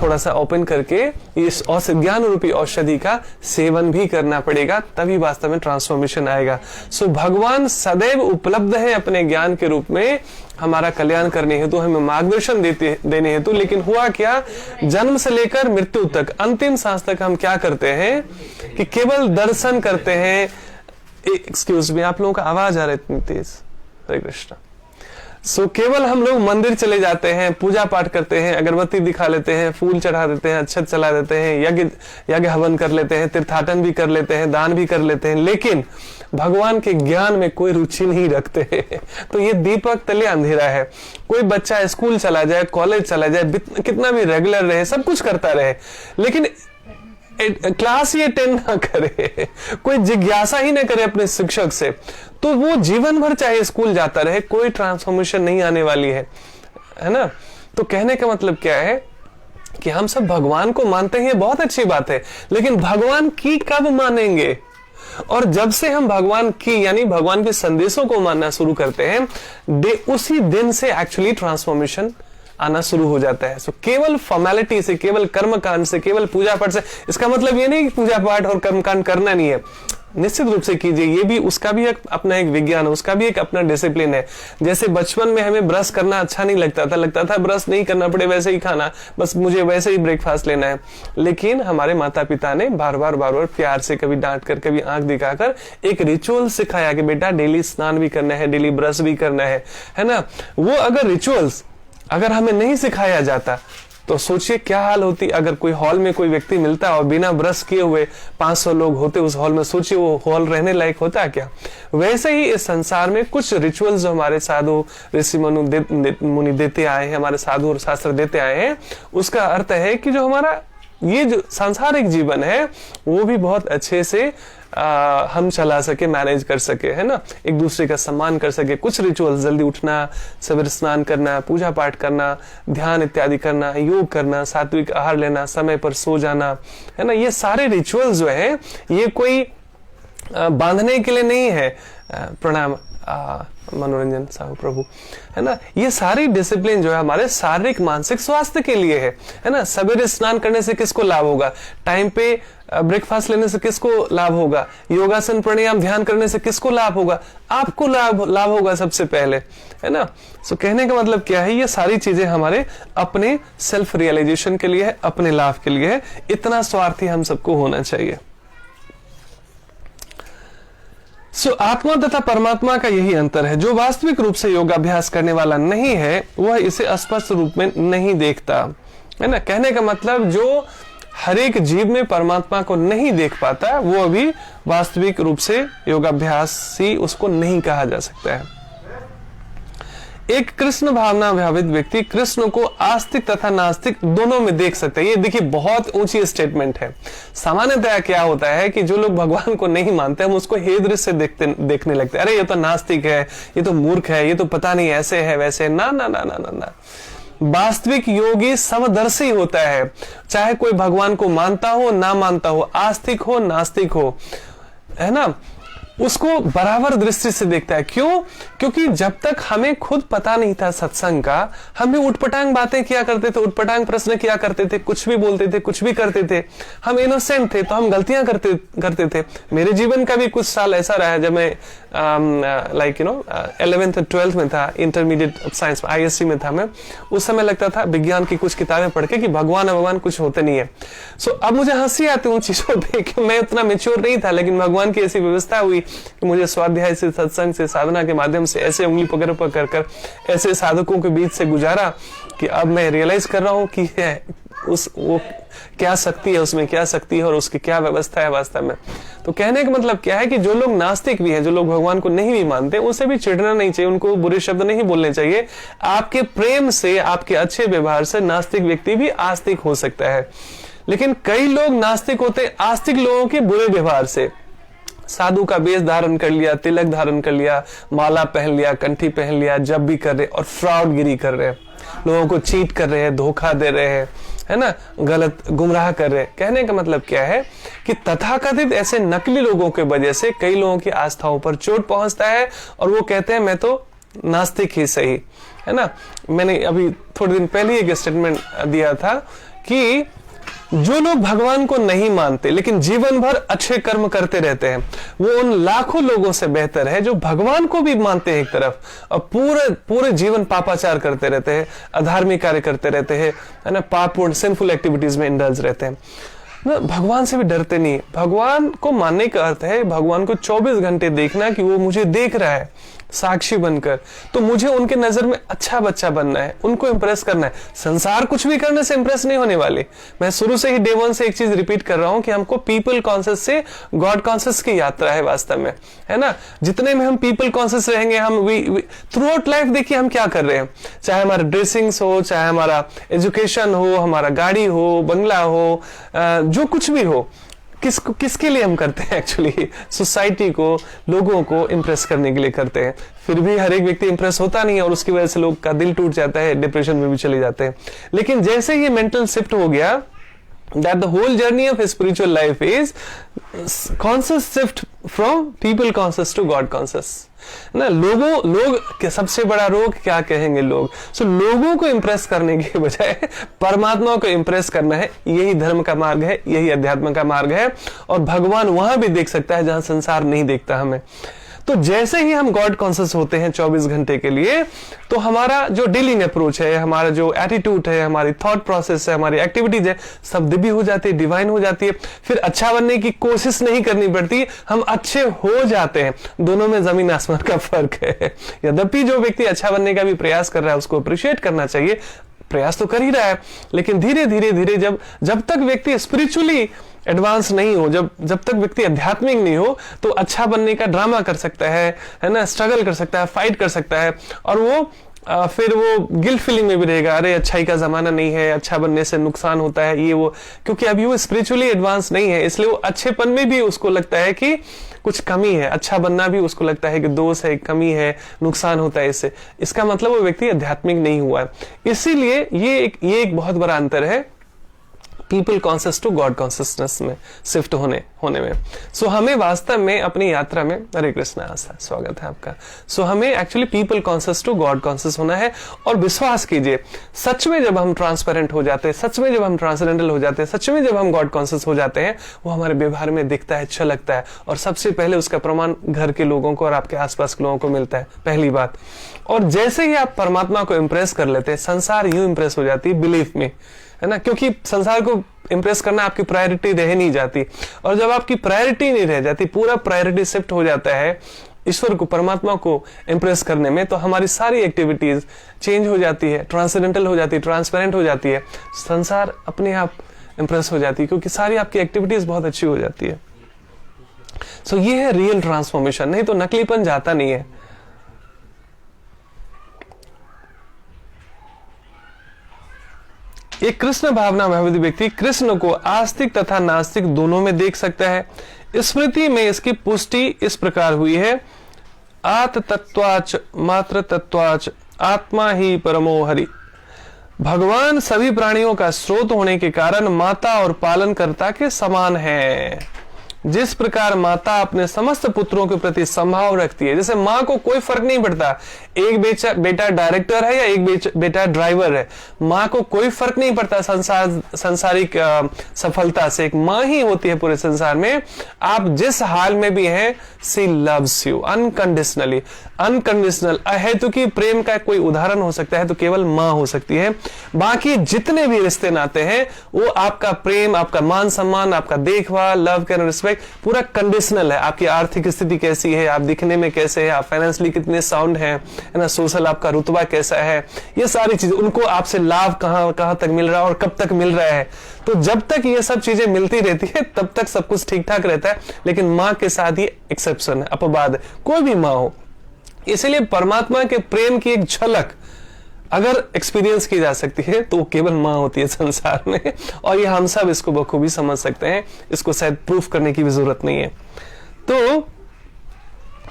थोड़ा सा ओपन करके इस ज्ञान रूपी औषधि का सेवन भी करना पड़ेगा, तभी वास्तव में ट्रांसफॉर्मेशन आएगा। सो भगवान सदैव उपलब्ध है अपने ज्ञान के रूप में हमारा कल्याण करने हेतु, हमें मार्गदर्शन देने हेतु। लेकिन हुआ क्या, जन्म से लेकर मृत्यु तक, अंतिम सांस तक हम क्या करते हैं कि केवल दर्शन करते हैं। एक्सक्यूज मी, आप लोगों का आवाज आ रहा है इतनी तेज। हरे कृष्ण। सो केवल हम लोग मंदिर चले जाते हैं, पूजा पाठ करते हैं, अगरबत्ती दिखा लेते हैं, फूल चढ़ा देते हैं, अक्षत चला देते हैं, यज्ञ हवन कर लेते हैं, तीर्थाटन भी कर लेते हैं, दान भी कर लेते हैं, लेकिन भगवान के ज्ञान में कोई रुचि नहीं रखते हैं। तो ये दीपक तले अंधेरा है। कोई बच्चा स्कूल चला जाए, कॉलेज चला जाए, कितना भी रेगुलर रहे, सब कुछ करता रहे, लेकिन क्लास ये अटेंड ना करे, कोई जिज्ञासा ही ना करे अपने शिक्षक से, तो वो जीवन भर चाहे स्कूल जाता रहे, कोई ट्रांसफॉर्मेशन नहीं आने वाली है ना। तो कहने का मतलब क्या है कि हम सब भगवान को मानते हैं, बहुत अच्छी बात है, लेकिन भगवान की कब मानेंगे? और जब से हम भगवान की यानी भगवान के संदेशों को मानना शुरू करते हैं, उसी दिन से एक्चुअली ट्रांसफॉर्मेशन आना शुरू हो जाता है। सो केवल फॉर्मेलिटी से, केवल कर्मकांड से, केवल पूजा पाठ से, इसका मतलब ये नहीं कि पूजा पाठ और कर्मकांड करना नहीं है, निश्चित रूप से कीजिए, ये भी, उसका भी अपना एक विज्ञान है, उसका भी एक अपना डिसिप्लिन है। जैसे बचपन में हमें ब्रश करना अच्छा नहीं लगता था ब्रश नहीं करना पड़े वैसे ही खाना, बस मुझे वैसे ही ब्रेकफास्ट लेना है। लेकिन हमारे माता पिता ने बार बार प्यार से, कभी डांट कर, कभी आंख दिखाकर एक रिचुअल सिखाया कि बेटा डेली स्नान भी करना है, डेली ब्रश भी करना है ना। वो अगर रिचुअल्स अगर हमें नहीं सिखाया जाता तो सोचिए क्या हाल होती। अगर कोई हॉल में कोई व्यक्ति मिलता और बिना ब्रश किए हुए 500 लोग होते उस हॉल में, सोचिए वो हॉल रहने लायक होता क्या? वैसे ही इस संसार में कुछ रिचुअल्स जो हमारे साधु ऋषि मुनि देते आए हैं, हमारे साधु और शास्त्र देते आए हैं, उसका अर्थ है कि जो हमारा ये जो सांसारिक जीवन है वो भी बहुत अच्छे से हम चला सके, मैनेज कर सके, है ना, एक दूसरे का सम्मान कर सके। कुछ रिचुअल्स, जल्दी उठना, सवेरे स्नान करना, पूजा पाठ करना, ध्यान इत्यादि करना, योग करना, सात्विक आहार लेना, समय पर सो जाना, है ना, ये सारे रिचुअल्स जो है ये कोई बांधने के लिए नहीं है। प्रणाम मनोरंजन साहू प्रभु, है ना, ये सारी डिसिप्लिन जो है हमारे शारीरिक मानसिक स्वास्थ्य के लिए है ना। सवेरे स्नान करने से किसको लाभ होगा? टाइम पे ब्रेकफास्ट लेने से किसको लाभ होगा? योगासन प्राणायाम ध्यान करने से किसको लाभ होगा? आपको लाभ होगा सबसे पहले, है ना। सो कहने का मतलब क्या है, ये सारी चीजें हमारे अपने सेल्फ रियलाइजेशन के लिए है, अपने लाभ के लिए है। इतना स्वार्थी हम सबको होना चाहिए। आत्मा तथा परमात्मा का यही अंतर है। जो वास्तविक रूप से योगाभ्यास करने वाला नहीं है वह इसे स्पष्ट रूप में नहीं देखता, है ना। कहने का मतलब जो हर एक जीव में परमात्मा को नहीं देख पाता वो अभी वास्तविक रूप से योगाभ्यासी उसको नहीं कहा जा सकता है। एक कृष्ण भावना भावित व्यक्ति कृष्ण को आस्तिक तथा नास्तिक दोनों में देख सकते हैं। ये देखिए बहुत ऊंची स्टेटमेंट है। सामान्यतः क्या होता है कि जो लोग भगवान को नहीं मानते हम उसको हे दृष्टि से देखने लगते हैं। अरे ये तो नास्तिक है, ये तो मूर्ख है, ये तो पता नहीं ऐसे है वैसे। ना ना ना ना ना ना, वास्तविक योगी समदर्शी होता है, चाहे कोई भगवान को मानता हो ना मानता हो, आस्तिक हो नास्तिक हो, है ना, उसको बराबर दृष्टि से देखता है। क्यों? क्योंकि जब तक हमें खुद पता नहीं था सत्संग का, हम भी उठपटांग बातें किया करते थे, उठपटांग प्रश्न किया करते थे, कुछ भी बोलते थे, कुछ भी करते थे। हम इनोसेंट थे तो हम गलतियां करते थे। मेरे जीवन का भी कुछ साल ऐसा रहा जब मैं 11th और 12th में था, इंटरमीडिएट साइंस ISC में था मैं। उस समय लगता था विज्ञान की कुछ किताबें पढ़ के कि भगवान कुछ होते नहीं है। अब मुझे हंसी आती उन चीजों पे। मैं उतना मेच्योर नहीं था, लेकिन भगवान की ऐसी व्यवस्था हुई कि मुझे स्वाध्याय से, सत्संग से, साधना के माध्यम से ऐसे उंगली पकड़ कर ऐसे साधकों के बीच से गुजारा कि अब मैं रियलाइज कर रहा हूं कि वो क्या शक्ति है, उसमें क्या शक्ति है और उसकी क्या व्यवस्था है वास्तव में। तो कहने का मतलब क्या है कि जो लोग नास्तिक भी हैं, जो लोग भगवान को नहीं भी मानते, उसे भी चिढ़ना नहीं चाहिए, उनको बुरे शब्द नहीं बोलने चाहिए। आपके प्रेम से, आपके अच्छे व्यवहार से नास्तिक व्यक्ति भी आस्तिक हो सकता है। लेकिन कई लोग नास्तिक होते आस्तिक लोगों के बुरे व्यवहार से। साधु का वेश धारण कर लिया, तिलक धारण कर लिया, माला पहन लिया, कंठी पहन लिया, जब भी कर रहे और फ्रॉडगिरी कर रहे हैं, लोगों को चीट कर रहे हैं, धोखा दे रहे हैं, है ना, गलत गुमराह कर रहे। कहने का मतलब क्या है कि तथाकथित ऐसे नकली लोगों के वजह से कई लोगों की आस्थाओं पर चोट पहुंचता है और वो कहते हैं मैं तो नास्तिक ही सही, है ना। मैंने अभी थोड़े दिन पहले एक स्टेटमेंट दिया था कि जो लोग भगवान को नहीं मानते लेकिन जीवन भर अच्छे कर्म करते रहते हैं, वो उन लाखों लोगों से बेहतर है जो भगवान को भी मानते हैं एक तरफ और पूरे जीवन पापाचार करते रहते हैं, अधार्मिक कार्य करते रहते हैं, है ना, पापपूर्ण सिंफुल एक्टिविटीज में इंडल्ज रहते हैं ना, भगवान से भी डरते नहीं। भगवान को मानने का अर्थ है भगवान को 24 घंटे देखना कि वो मुझे देख रहा है साक्षी बनकर, तो मुझे उनके नजर में अच्छा बच्चा बनना है, उनको इंप्रेस करना है। संसार कुछ भी करने से इंप्रेस नहीं होने वाले। मैं शुरू से ही डे वन से एक चीज रिपीट कर रहा हूं कि हमको पीपल कॉन्शियस से गॉड कॉन्शियस की यात्रा है वास्तव में, है ना। जितने में हम पीपल कॉन्शियस रहेंगे, हम थ्रू आउट लाइफ देखिए हम क्या कर रहे हैं, चाहे हमारा ड्रेसिंग्स हो, चाहे हमारा एजुकेशन हो, हमारा गाड़ी हो, बंगला हो, जो कुछ भी हो, किसके लिए हम करते हैं एक्चुअली? सोसाइटी को, लोगों को इंप्रेस करने के लिए करते हैं। फिर भी हर एक व्यक्ति इंप्रेस होता नहीं है और उसकी वजह से लोग का दिल टूट जाता है, डिप्रेशन में भी चले जाते हैं। लेकिन जैसे ये मेंटल शिफ्ट हो गया, that the whole journey of spiritual life is conscious shift from people conscious to God conscious, ना। लोग के सबसे बड़ा रोग क्या कहेंगे लोग? सो लोगों को इंप्रेस करने के बजाय परमात्मा को इंप्रेस करना है। यही धर्म का मार्ग है, यही अध्यात्म का मार्ग है और भगवान वहां भी देख सकता है जहां संसार नहीं देखता हमें। तो जैसे ही हम गॉड कॉन्शियस होते हैं 24 घंटे के लिए, तो हमारा जो डीलिंग अप्रोच है, हमारा जो एटीट्यूड है, हमारी थॉट प्रोसेस है, हमारी एक्टिविटीज है, सब दिव्य हो जाती है, डिवाइन हो जाती है। फिर अच्छा बनने की कोशिश नहीं करनी पड़ती, हम अच्छे हो जाते हैं। दोनों में जमीन आसमान का फर्क है। यद्यपि जो व्यक्ति अच्छा बनने का भी प्रयास कर रहा है उसको अप्रिशिएट करना चाहिए, प्रयास तो कर ही रहा है, लेकिन धीरे धीरे जब तक व्यक्ति स्पिरिचुअली एडवांस नहीं हो, जब तक व्यक्ति आध्यात्मिक नहीं हो, तो अच्छा बनने का ड्रामा कर सकता है ना, स्ट्रगल कर सकता है, फाइट कर सकता है और वो फिर वो गिल्ट फीलिंग में भी रहेगा, अरे अच्छाई का जमाना नहीं है, अच्छा बनने से नुकसान होता है, ये वो, क्योंकि अभी वो स्पिरिचुअली एडवांस नहीं है, इसलिए वो अच्छेपन में भी उसको लगता है कि कुछ कमी है, अच्छा बनना भी उसको लगता है कि दोष है, कमी है, नुकसान होता है इससे। इसका मतलब वो व्यक्ति आध्यात्मिक नहीं हुआ है। इसीलिए ये एक बहुत बड़ा अंतर है people conscious to God consciousness में शिफ्ट होने में। सो हमें वास्तव में अपनी यात्रा में, हरे कृष्णा आस्था, स्वागत है आपका। सो हमें actually people conscious to God conscious होना है। और विश्वास कीजिए, सच में जब हम ट्रांसपेरेंट हो जाते हैं, सच में जब हम ट्रांसेंडेंटल हो जाते हैं, सच में जब हम गॉड कॉन्शियस हो जाते हैं, वो हमारे व्यवहार में दिखता है, अच्छा लगता है। और सबसे पहले उसका प्रमाण घर के लोगों को और आपके आसपास के लोगों को मिलता है, पहली बात। और जैसे ही आप परमात्मा को इंप्रेस कर लेते हैं, संसार यूं इंप्रेस हो जाती है, बिलीव में, है ना, क्योंकि संसार को इंप्रेस करना आपकी प्रायोरिटी रह नहीं जाती। और जब आपकी प्रायोरिटी नहीं रह जाती, पूरा प्रायोरिटी शिफ्ट हो जाता है ईश्वर को, परमात्मा को इंप्रेस करने में, तो हमारी सारी एक्टिविटीज चेंज हो जाती है, ट्रांसेंडेंटल हो जाती है, ट्रांसपेरेंट हो जाती है, संसार अपने आप इंप्रेस हो जाती है, क्योंकि सारी आपकी एक्टिविटीज बहुत अच्छी हो जाती है। सो ये है रियल ट्रांसफॉर्मेशन, नहीं तो नकलीपन जाता नहीं है। एक कृष्ण भावना भावित व्यक्ति कृष्ण को आस्तिक तथा नास्तिक दोनों में देख सकता है। स्मृति में इसकी पुष्टि इस प्रकार हुई है, आत तत्वाच मात्र तत्वाच आत्मा ही परमो हरि। भगवान सभी प्राणियों का स्रोत होने के कारण माता और पालनकर्ता के समान है। जिस प्रकार माता अपने समस्त पुत्रों के प्रति संभाव रखती है, जैसे माँ को कोई फर्क नहीं पड़ता एक बेटा डायरेक्टर है या एक बेटा ड्राइवर है, माँ को कोई फर्क नहीं पड़ता संसारिक सफलता से। एक माँ ही होती है पूरे संसार में। आप जिस हाल में भी हैं, सी लव्स यू अनकंडीशनली। अनकंडीशनल अहेतुकी प्रेम का कोई उदाहरण हो सकता है तो केवल माँ हो सकती है। बाकी जितने भी रिश्ते नाते हैं वो आपका प्रेम, आपका मान सम्मान, आपका देखभाल, लव केयर, रिस्पेक्ट पूरा कंडीशनल है। आपकी आर्थिक स्थिति कैसी है, आप दिखने में कैसे हैं, आप फाइनेंशियली कितने साउंड हैं, है ना, सोशल आपका रुतबा कैसा है, ये सारी चीजें, उनको आपसे लाभ कहां तक मिल रहा है और कब तक मिल रहा है। तो जब तक ये सब चीजें मिलती रहती है तब तक सब कुछ ठीक ठाक रहता है। लेकिन माँ के साथ ही एक्सेप्शन है, अपवाद है, कोई भी माँ हो। इसलिए परमात्मा के प्रेम की एक झलक अगर एक्सपीरियंस की जा सकती है तो वो केवल माँ होती है संसार में। और ये हम सब इसको बखूबी समझ सकते हैं, इसको शायद प्रूफ करने की भी जरूरत नहीं है। तो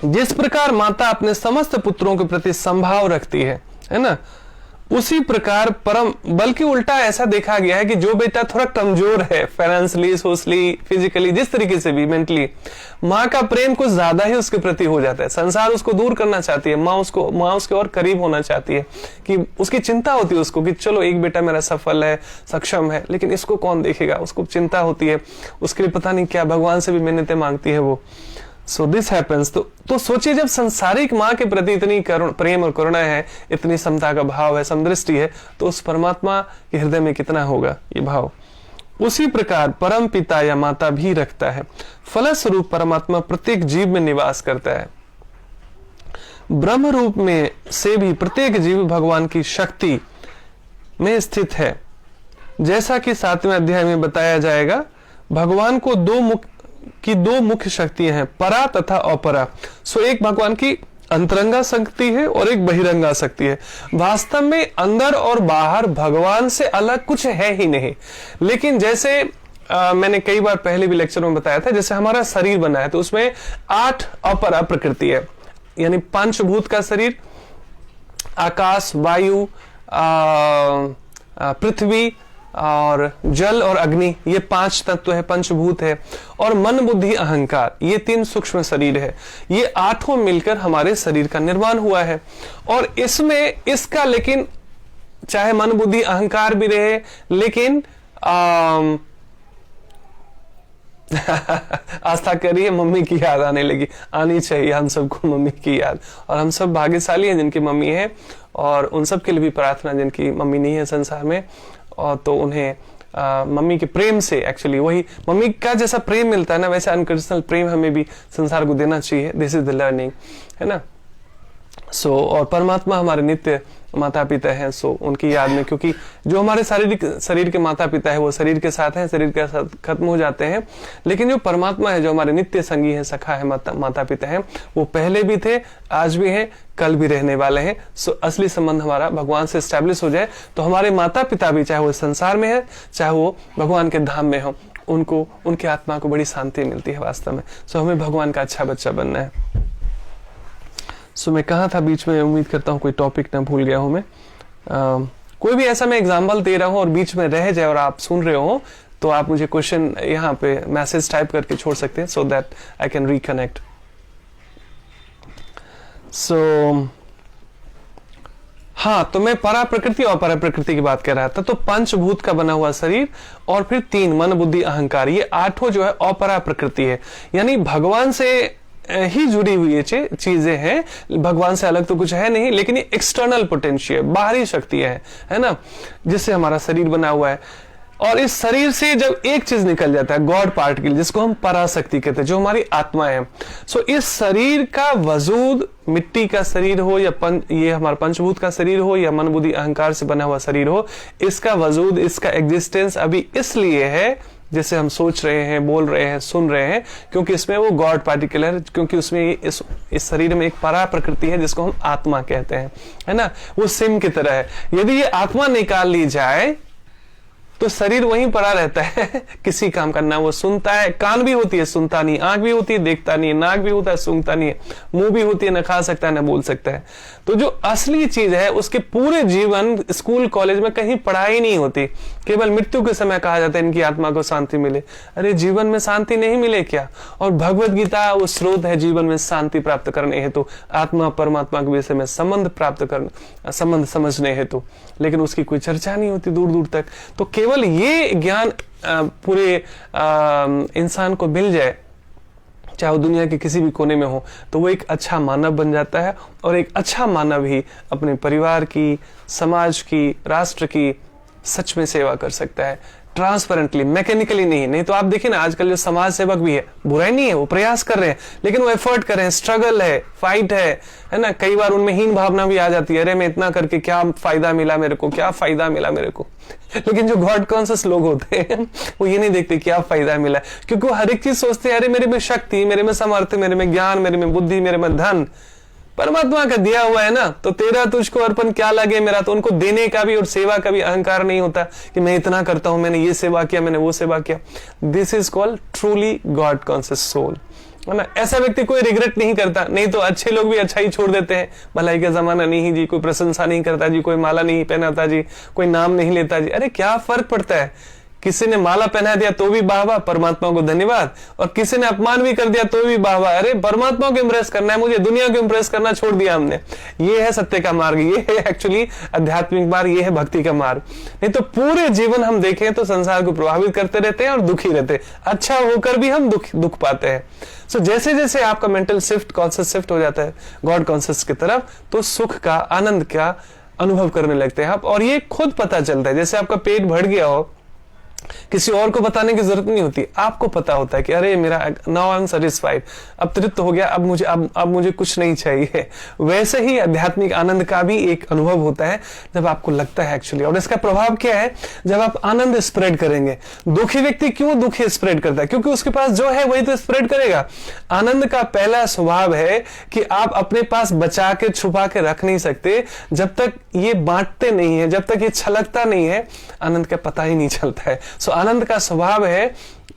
जिस प्रकार माता अपने समस्त पुत्रों के प्रति संभाव रखती है ना, उसी प्रकार परम, बल्कि उल्टा ऐसा देखा गया है कि जो बेटा थोड़ा कमजोर है फाइनेंशियली, सोशली, फिजिकली, जिस तरीके से भी, मेंटली, माँ का प्रेम कुछ ज्यादा ही उसके प्रति हो जाता है। संसार उसको दूर करना चाहती है, माँ उसके और करीब होना चाहती है, कि उसकी चिंता होती है उसको कि चलो एक बेटा मेरा सफल है, सक्षम है, लेकिन इसको कौन देखेगा, उसको चिंता होती है, उसके लिए पता नहीं क्या, भगवान से भी मिन्नतें मांगती है वो। So this happens. तो सोचिए, जब संसारिक माँ के प्रति इतनी प्रेम और करुणा है, इतनी समता का भाव है, समदृष्टि है, तो उस परमात्मा के हृदय में कितना होगा ये भाव। उसी प्रकार परम पिता या माता भी रखता है। फलस्वरूप परमात्मा प्रत्येक जीव में निवास करता है। ब्रह्म रूप में से भी प्रत्येक जीव भगवान की शक्ति में स्थित है। जैसा कि 7वें अध्याय में बताया जाएगा, भगवान को दो मुख्य शक्तियां हैं, परा तथा अपरा। सो एक भगवान की अंतरंगा शक्ति है और एक बहिरंगा शक्ति है। वास्तव में अंदर और बाहर भगवान से अलग कुछ है ही नहीं। लेकिन जैसे मैंने कई बार पहले भी लेक्चर में बताया था, जैसे हमारा शरीर बना है तो उसमें 8 अपरा प्रकृति है, यानी पंचभूत का शरीर, आकाश, वायु, पृथ्वी और जल और अग्नि, ये 5 तत्व है, पंचभूत है, और मन, बुद्धि, अहंकार, ये 3 सूक्ष्म शरीर है। ये 8 मिलकर हमारे शरीर का निर्माण हुआ है। और इसमें इसका, लेकिन चाहे मन, बुद्धि, अहंकार भी रहे, लेकिन आस्था करिए, मम्मी की याद आने लगी, आनी चाहिए हम सबको मम्मी की याद। और हम सब भाग्यशाली हैं जिनकी मम्मी है, और उन सब के लिए भी प्रार्थना जिनकी मम्मी नहीं है संसार में, और तो उन्हें मम्मी के प्रेम से, एक्चुअली वही मम्मी का जैसा प्रेम मिलता है ना, वैसे अनकंडीशनल प्रेम हमें भी संसार को देना चाहिए। दिस इज द लर्निंग, है ना। सो और परमात्मा हमारे नित्य माता पिता हैं, सो उनकी याद में, क्योंकि जो हमारे शारीरिक शरीर के माता पिता है वो शरीर के साथ हैं, शरीर के साथ खत्म हो जाते हैं, लेकिन जो परमात्मा है, जो हमारे नित्य संगी है, सखा है, माता पिता हैं, वो पहले भी थे, आज भी हैं, कल भी रहने वाले हैं। सो असली संबंध हमारा भगवान से एस्टेब्लिश हो जाए तो हमारे माता पिता भी, चाहे वो संसार में है, चाहे वो भगवान के धाम में हो, उनको, उनकी आत्मा को बड़ी शांति मिलती है वास्तव में। सो हमें भगवान का अच्छा बच्चा बनना है। सो मैं कहा था बीच में, उम्मीद करता हूँ कोई टॉपिक ना भूल गया हूं मैं। कोई भी ऐसा मैं एग्जाम्पल दे रहा हूँ और बीच में रह जाए और आप सुन रहे हो, तो आप मुझे क्वेश्चन यहाँ पे मैसेज टाइप करके छोड़ सकते हैं, so that I can reconnect. So हाँ, तो मैं परा प्रकृति और परा प्रकृति की बात कर रहा था। तो पंचभूत का बना हुआ शरीर और फिर 3 मन, बुद्धि, अहंकार, ये 8 जो है अपरा प्रकृति है, यानी भगवान से ही जुड़ी हुई ये चीजें हैं। भगवान से अलग तो कुछ है नहीं, लेकिन ये एक्सटर्नल पोटेंशियल, बाहरी शक्तियां है ना, जिससे हमारा शरीर बना हुआ है। और इस शरीर से जब एक चीज निकल जाता है, गॉड पार्टिकल, जिसको हम पराशक्ति कहते हैं, जो हमारी आत्मा है। सो इस शरीर का वजूद, मिट्टी का शरीर हो या ये हमारा पंचभूत का शरीर हो या मन, बुद्धि, अहंकार से बना हुआ शरीर हो, इसका वजूद, इसका एग्जिस्टेंस अभी इसलिए है, जैसे हम सोच रहे हैं, बोल रहे हैं, सुन रहे हैं, क्योंकि इसमें वो गॉड पार्टिकल है, क्योंकि उसमें इस शरीर में एक परा प्रकृति है जिसको हम आत्मा कहते हैं, है ना। वो सिम की तरह है। यदि ये आत्मा निकाल ली जाए तो शरीर वहीं पड़ा रहता है, किसी काम का ना वो सुनता है, कान भी होती है सुनता नहीं, आंख भी होती है देखता नहीं, नाक भी होता है सूंघता नहीं है, मुंह भी होती है, न खा सकता है न बोल सकता है। तो जो असली चीज है, उसके पूरे जीवन स्कूल कॉलेज में कहीं पढ़ाई नहीं होती, केवल मृत्यु के समय कहा जाता है इनकी आत्मा को शांति मिले। अरे जीवन में शांति नहीं मिले क्या? और भगवत गीता वो स्रोत है जीवन में शांति प्राप्त करने हेतु, आत्मा परमात्मा के विषय में संबंध प्राप्त करने, संबंध समझने हेतु, लेकिन उसकी कोई चर्चा नहीं होती दूर दूर तक। तो केवल ये ज्ञान पूरे इंसान को मिल जाए, चाहे वो दुनिया के किसी भी कोने में हो, तो वो एक अच्छा मानव बन जाता है। और एक अच्छा मानव ही अपने परिवार की, समाज की, राष्ट्र की सच में सेवा कर सकता है, ट्रांसपेरेंटली, मैकेनिकली नहीं तो आप देखिए ना, आजकल जो समाज सेवक भी है, बुराई नहीं है, वो प्रयास कर रहे हैं, लेकिन वो एफर्ट कर रहे हैं, स्ट्रगल है, फाइट है ना। कई बार उनमें हीन भावना भी आ जाती है, अरे मैं इतना करके क्या फायदा मिला मेरे को, क्या फायदा मिला मेरे को। लेकिन जो गॉड कॉन्शियस लोग होते हैं वो ये नहीं देखते क्या फायदा मिला, क्योंकि वो हर एक चीज सोचते हैं, अरे मेरे में शक्ति, मेरे में सामर्थ्य, मेरे में ज्ञान, मेरे में बुद्धि, मेरे में धन परमात्मा का दिया हुआ है ना, तो तेरा तुझको अर्पण क्या लगे मेरा। तो उनको देने का भी और सेवा का भी अहंकार नहीं होता कि मैं इतना करता हूं, मैंने ये सेवा किया, मैंने वो सेवा किया। This is called truly God conscious soul. है ना। ऐसा व्यक्ति कोई रिग्रेट नहीं करता, नहीं तो अच्छे लोग भी अच्छा ही छोड़ देते हैं, भलाई का जमाना नहीं जी, कोई प्रशंसा नहीं करता जी, कोई माला नहीं पहनाता जी, कोई नाम नहीं लेता जी। अरे क्या फर्क पड़ता है, किसी ने माला पहना दिया तो भी वाह वाह, परमात्मा को धन्यवाद, और किसी ने अपमान भी कर दिया तो भी वाह वाह। अरे परमात्मा को इम्प्रेस करना है मुझे, दुनिया को इम्प्रेस करना छोड़ दिया हमने। ये है सत्य का मार्ग, ये है एक्चुअली आध्यात्मिक मार्ग, ये है भक्ति का मार्ग। नहीं तो पूरे जीवन हम देखें तो संसार को प्रभावित करते रहते हैं और दुखी रहते हैं, अच्छा होकर भी हम दुख पाते हैं। सो जैसे जैसे आपका मेंटल शिफ्ट, कॉन्शियस शिफ्ट हो जाता है गॉड कॉन्शियस की तरफ, तो सुख का, आनंद का अनुभव करने लगते हैं आप, और ये खुद पता चलता है। जैसे आपका पेट भर गया हो, किसी और को बताने की जरूरत नहीं होती, आपको पता होता है कि अरे मेरा नाउ आई एम सेटिस्फाइड, अब तृप्त हो गया, अब मुझे कुछ नहीं चाहिए। वैसे ही आध्यात्मिक आनंद का भी एक अनुभव होता है जब आपको लगता है एक्चुअली। और इसका प्रभाव क्या है, जब आप आनंद स्प्रेड करेंगे। दुखी व्यक्ति क्यों दुखी स्प्रेड करता है, क्योंकि उसके पास जो है वही तो स्प्रेड करेगा। आनंद का पहला स्वभाव है कि आप अपने पास बचा के छुपा के रख नहीं सकते। जब तक ये बांटते नहीं है, जब तक ये छलकता नहीं है, आनंद का पता ही नहीं चलता है। सो आनंद का स्वभाव है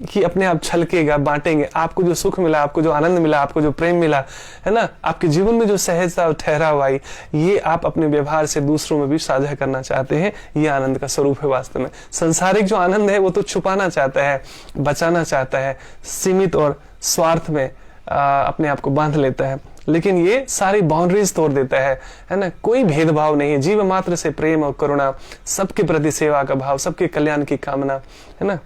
कि अपने आप छलकेगा, बांटेंगे। आपको जो सुख मिला, आपको जो आनंद मिला, आपको जो प्रेम मिला है ना, आपके जीवन में जो सहजता और ठहराव आई, ये आप अपने व्यवहार से दूसरों में भी साझा करना चाहते हैं। ये आनंद का स्वरूप है वास्तव में। सांसारिक जो आनंद है वो तो छुपाना चाहता है, बचाना चाहता है, सीमित और स्वार्थ में अपने आप को बांध लेता है। लेकिन ये सारी बाउंड्रीज तोड़ देता है ना। कोई भेदभाव नहीं है, जीव मात्र से प्रेम और करुणा, सबके प्रति सेवा का भाव, सबके कल्याण की कामना, है ना।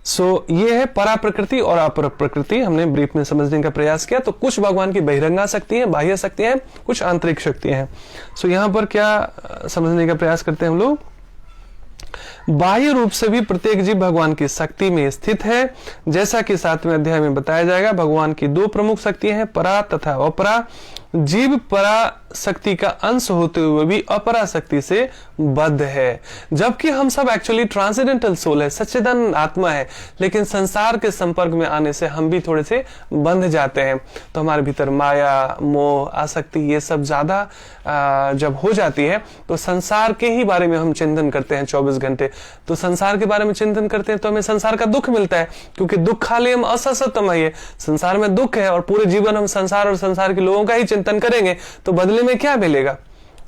सो ये है परा प्रकृति और अपर प्रकृति, हमने ब्रीफ में समझने का प्रयास किया। तो कुछ भगवान की बहिरंगा शक्ति है, बाह्य शक्ति है, कुछ आंतरिक शक्ति है। सो यहां पर क्या समझने का प्रयास करते हैं हम लोग, बाह्य रूप से भी प्रत्येक जीव भगवान की शक्ति में स्थित है। जैसा कि 7वें अध्याय में बताया जाएगा, भगवान की दो प्रमुख शक्तियां हैं, परा तथा अपरा। जीव परा शक्ति का अंश होते हुए भी अपरा शक्ति से बद्ध है, जबकि हम सब एक्चुअली ट्रांसेंडेंटल सोल है, सच्चिदानंद आत्मा है। लेकिन संसार के संपर्क में आने से हम भी थोड़े से बंध जाते हैं। तो हमारे भीतर माया, मोह, आसक्ति, ये सब ज्यादा जब हो जाती है तो संसार के ही बारे में हम चिंतन करते हैं 24 घंटे। तो संसार के बारे में चिंतन करते हैं तो हमें संसार का दुख मिलता है, क्योंकि दुख खाली हम असतमय, संसार में दुख है और पूरे जीवन हम संसार और संसार के लोगों का ही चिंतन करेंगे तो बदले में क्या मिलेगा।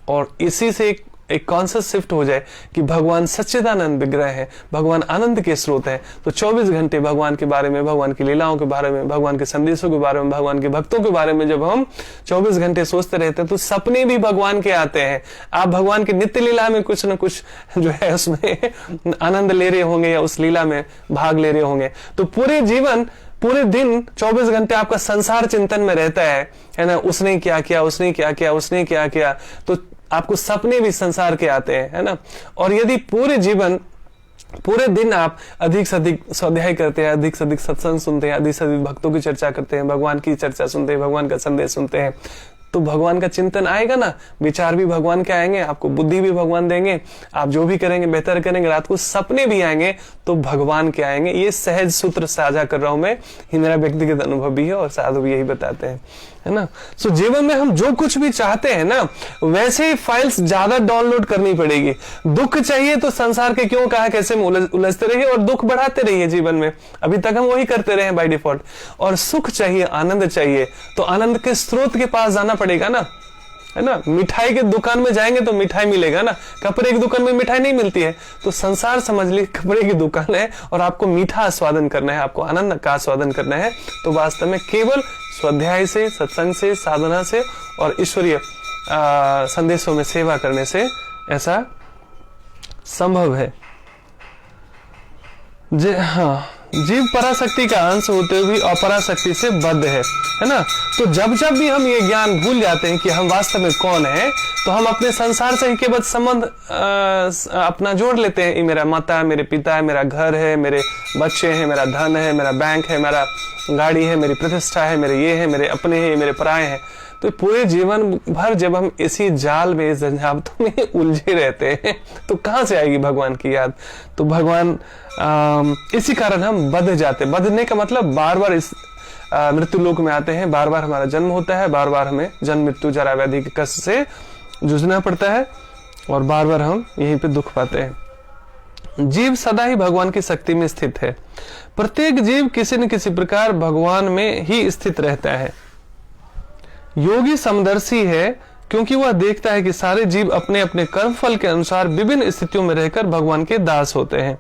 और इसी से एक कॉन्शियस शिफ्ट हो जाए कि भगवान सच्चिदानंद विग्रह है, भगवान आनंद के स्रोत है। तो 24 घंटे भगवान के बारे में, भगवान की लीलाओं के बारे में, भगवान के संदेशों के बारे में, भगवान के भक्तों के बारे में जब हम 24 घंटे सोचते रहते हैं तो सपने भी भगवान के आते हैं। आप भगवान की नित्य लीला में कुछ न कुछ जो है उसमें आनंद ले रहे होंगे या उस लीला में भाग ले रहे होंगे। तो पूरे जीवन, पूरे दिन 24 घंटे आपका संसार चिंतन में रहता है ना। उसने क्या किया, उसने क्या किया, उसने क्या किया, तो आपको सपने भी संसार के आते हैं, है ना। और यदि पूरे जीवन, पूरे दिन आप अधिक से अधिक स्वाध्याय करते हैं, अधिक से अधिक सत्संग सुनते हैं, अधिक से अधिक भक्तों की चर्चा करते हैं, भगवान की चर्चा सुनते हैं, भगवान का संदेश सुनते हैं, तो भगवान का चिंतन आएगा ना। विचार भी भगवान के आएंगे, आपको बुद्धि भी भगवान देंगे, आप जो भी करेंगे बेहतर करेंगे। रात को सपने भी आएंगे तो भगवान के आएंगे। ये सहज सूत्र साझा कर रहा हूं मैं, ये मेरा व्यक्तिगत अनुभव भी है और साधु भी यही बताते हैं, है ना। सो जीवन में हम जो कुछ भी चाहते हैं ना, वैसे ही फाइल्स ज्यादा डाउनलोड करनी पड़ेगी। दुख चाहिए तो संसार के क्यों कहा कैसे में उलझते रहिए और दुख बढ़ाते रहिए जीवन में। अभी तक हम वही करते रहे बाय डिफॉल्ट। और सुख चाहिए, आनंद चाहिए तो आनंद के स्रोत के पास जाना पड़ेगा ना, है ना। मिठाई के दुकान में जाएंगे तो मिठाई मिलेगा ना, कपड़े की दुकान में मिठाई नहीं मिलती है। तो संसार समझ लीजिए कपड़े की दुकान है और आपको मीठा आस्वादन करना है, आपको आनंद का आस्वादन करना है। तो वास्तव में केवल स्वाध्याय से, सत्संग से, साधना से और ईश्वरीय संदेशों में सेवा करने से ऐसा संभव है। हाँ, जीव पराशक्ति का अंश होते हुए अपराशक्ति से बद्ध है ना। तो जब जब भी हम ये ज्ञान भूल जाते हैं कि हम वास्तव में कौन है, तो हम अपने संसार से ही केवल संबंध अपना जोड़ लेते हैं। ये मेरा माता है, मेरे पिता है, मेरा घर है, मेरे बच्चे हैं, मेरा धन है, मेरा बैंक है, मेरा गाड़ी है, मेरी प्रतिष्ठा है, मेरे ये है, मेरे अपने हैं, मेरे पराये हैं। तो पूरे जीवन भर जब हम इसी जाल में, इस झंझावतों में उलझे रहते हैं तो कहां से आएगी भगवान की याद। तो भगवान इसी कारण हम बंध जाते। बंधने का मतलब बार बार इस मृत्यु लोक में आते हैं, बार बार हमारा जन्म होता है, बार बार हमें जन्म मृत्यु जरा व्याधि के कष्ट से जूझना पड़ता है और बार बार हम यहीं पे दुख पाते हैं। जीव सदा ही भगवान की शक्ति में स्थित है। प्रत्येक जीव किसी न किसी प्रकार भगवान में ही स्थित रहता है। योगी समदर्शी है क्योंकि वह देखता है कि सारे जीव अपने अपने कर्म फल के अनुसार विभिन्न स्थितियों में रहकर भगवान के दास होते हैं।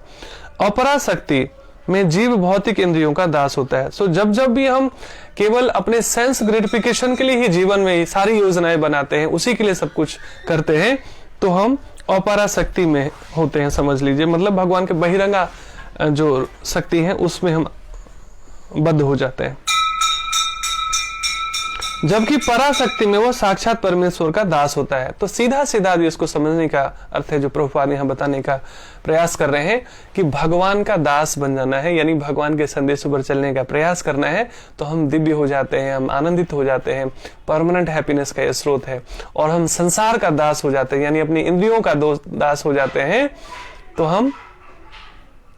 अपराशक्ति में जीव भौतिक इंद्रियों का दास होता है। सो जब जब भी हम केवल अपने सेंस ग्रेटिफिकेशन के लिए ही जीवन में सारी योजनाएं बनाते हैं, उसी के लिए सब कुछ करते हैं, तो हम अपराशक्ति में होते हैं, समझ लीजिए। मतलब भगवान के बहिरंगा जो शक्ति है उसमें हम बद्ध हो जाते हैं। जबकि पराशक्ति में वो साक्षात परमेश्वर का दास होता है। तो सीधा सीधा इसको समझने का अर्थ है जो प्रभुपाद यहाँ बताने का प्रयास कर रहे हैं कि भगवान का दास बन जाना है, यानी भगवान के संदेशों पर चलने का प्रयास करना है, तो हम दिव्य हो जाते हैं, हम आनंदित हो जाते हैं, परमानेंट हैप्पीनेस का यह स्रोत है। और हम संसार का दास हो जाते हैं, यानी अपनी इंद्रियों का दास हो जाते हैं, तो हम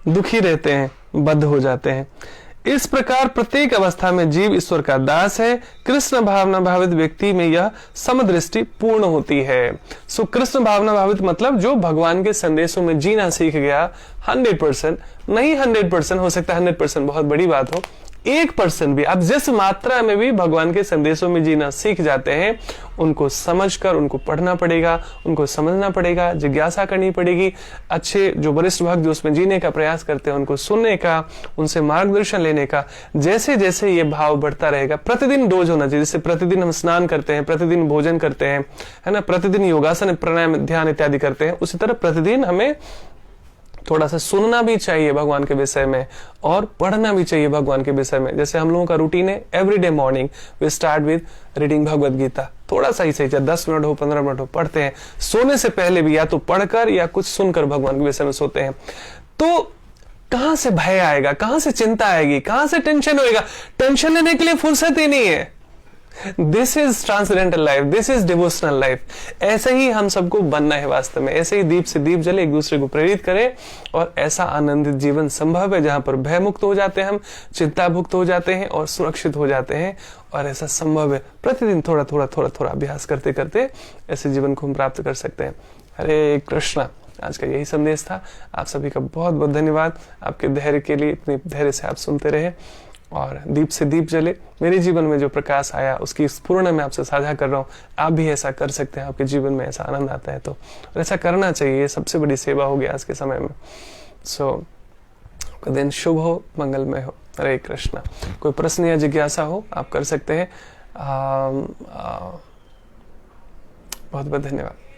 दुखी रहते हैं, बद्ध हो जाते हैं। इस प्रकार प्रत्येक अवस्था में जीव ईश्वर का दास है। कृष्ण भावना भावित व्यक्ति में यह समदृष्टि पूर्ण होती है। सो कृष्ण भावना भावित मतलब जो भगवान के संदेशों में जीना सीख गया, 100% नहीं, 100% हो सकता है, 100% बहुत बड़ी बात हो, 1% भी, आप जिस मात्रा में भी भगवान के संदेशों में जीना सीख जाते हैं, उनको समझकर उनको पढ़ना पड़ेगा, उनको समझना पड़ेगा, जिज्ञासा करनी पड़ेगी। अच्छे जो वरिष्ठ भक्त जो उसमें जीने का प्रयास करते हैं उनको सुनने का, उनसे मार्गदर्शन लेने का। जैसे जैसे ये भाव बढ़ता रहेगा, प्रतिदिन डोज होना चाहिए। जैसे प्रतिदिन हम स्नान करते हैं, प्रतिदिन भोजन करते हैं, है ना, प्रतिदिन योगासन प्राणायाम ध्यान इत्यादि करते हैं, उसी तरह प्रतिदिन हमें थोड़ा सा सुनना भी चाहिए भगवान के विषय में और पढ़ना भी चाहिए भगवान के विषय में। जैसे हम लोगों का रूटीन है, everyday morning we start with reading Bhagavad Gita. थोड़ा सा ही सही, चाहे 10 मिनट हो, 15 मिनट हो, पढ़ते हैं। सोने से पहले भी या तो पढ़कर या कुछ सुनकर भगवान के विषय में सोते हैं। तो कहां से भय आएगा, कहां से चिंता आएगी, कहां से टेंशन होएगा? टेंशन लेने के लिए फुर्सत ही नहीं है। This is transcendental life, this is devotional life. ऐसे ही हम सबको बनना है वास्तव में। ऐसे ही दीप से दीप जले, एक दूसरे को प्रेरित करें, और ऐसा आनंदित जीवन संभव है जहां पर भय मुक्त हो जाते हैं हम, चिंता मुक्त हो जाते हैं और सुरक्षित हो जाते हैं। और ऐसा संभव है, प्रतिदिन थोड़ा थोड़ा थोड़ा थोड़ा अभ्यास करते करते ऐसे जीवन को हम प्राप्त कर सकते हैं। हरे कृष्णा। आज का यही संदेश था। आप सभी का बहुत बहुत धन्यवाद आपके धैर्य के लिए। इतने धैर्य से आप सुनते रहे और दीप से दीप जले। मेरे जीवन में जो प्रकाश आया उसकी स्फुरण मैं आपसे साझा कर रहा हूँ। आप भी ऐसा कर सकते हैं, आपके जीवन में ऐसा आनंद आता है तो ऐसा करना चाहिए। ये सबसे बड़ी सेवा होगी आज के समय में। सो दिन शुभ हो, मंगलमय हो। हरे कृष्णा। कोई प्रश्न या जिज्ञासा हो आप कर सकते हैं। बहुत बहुत धन्यवाद।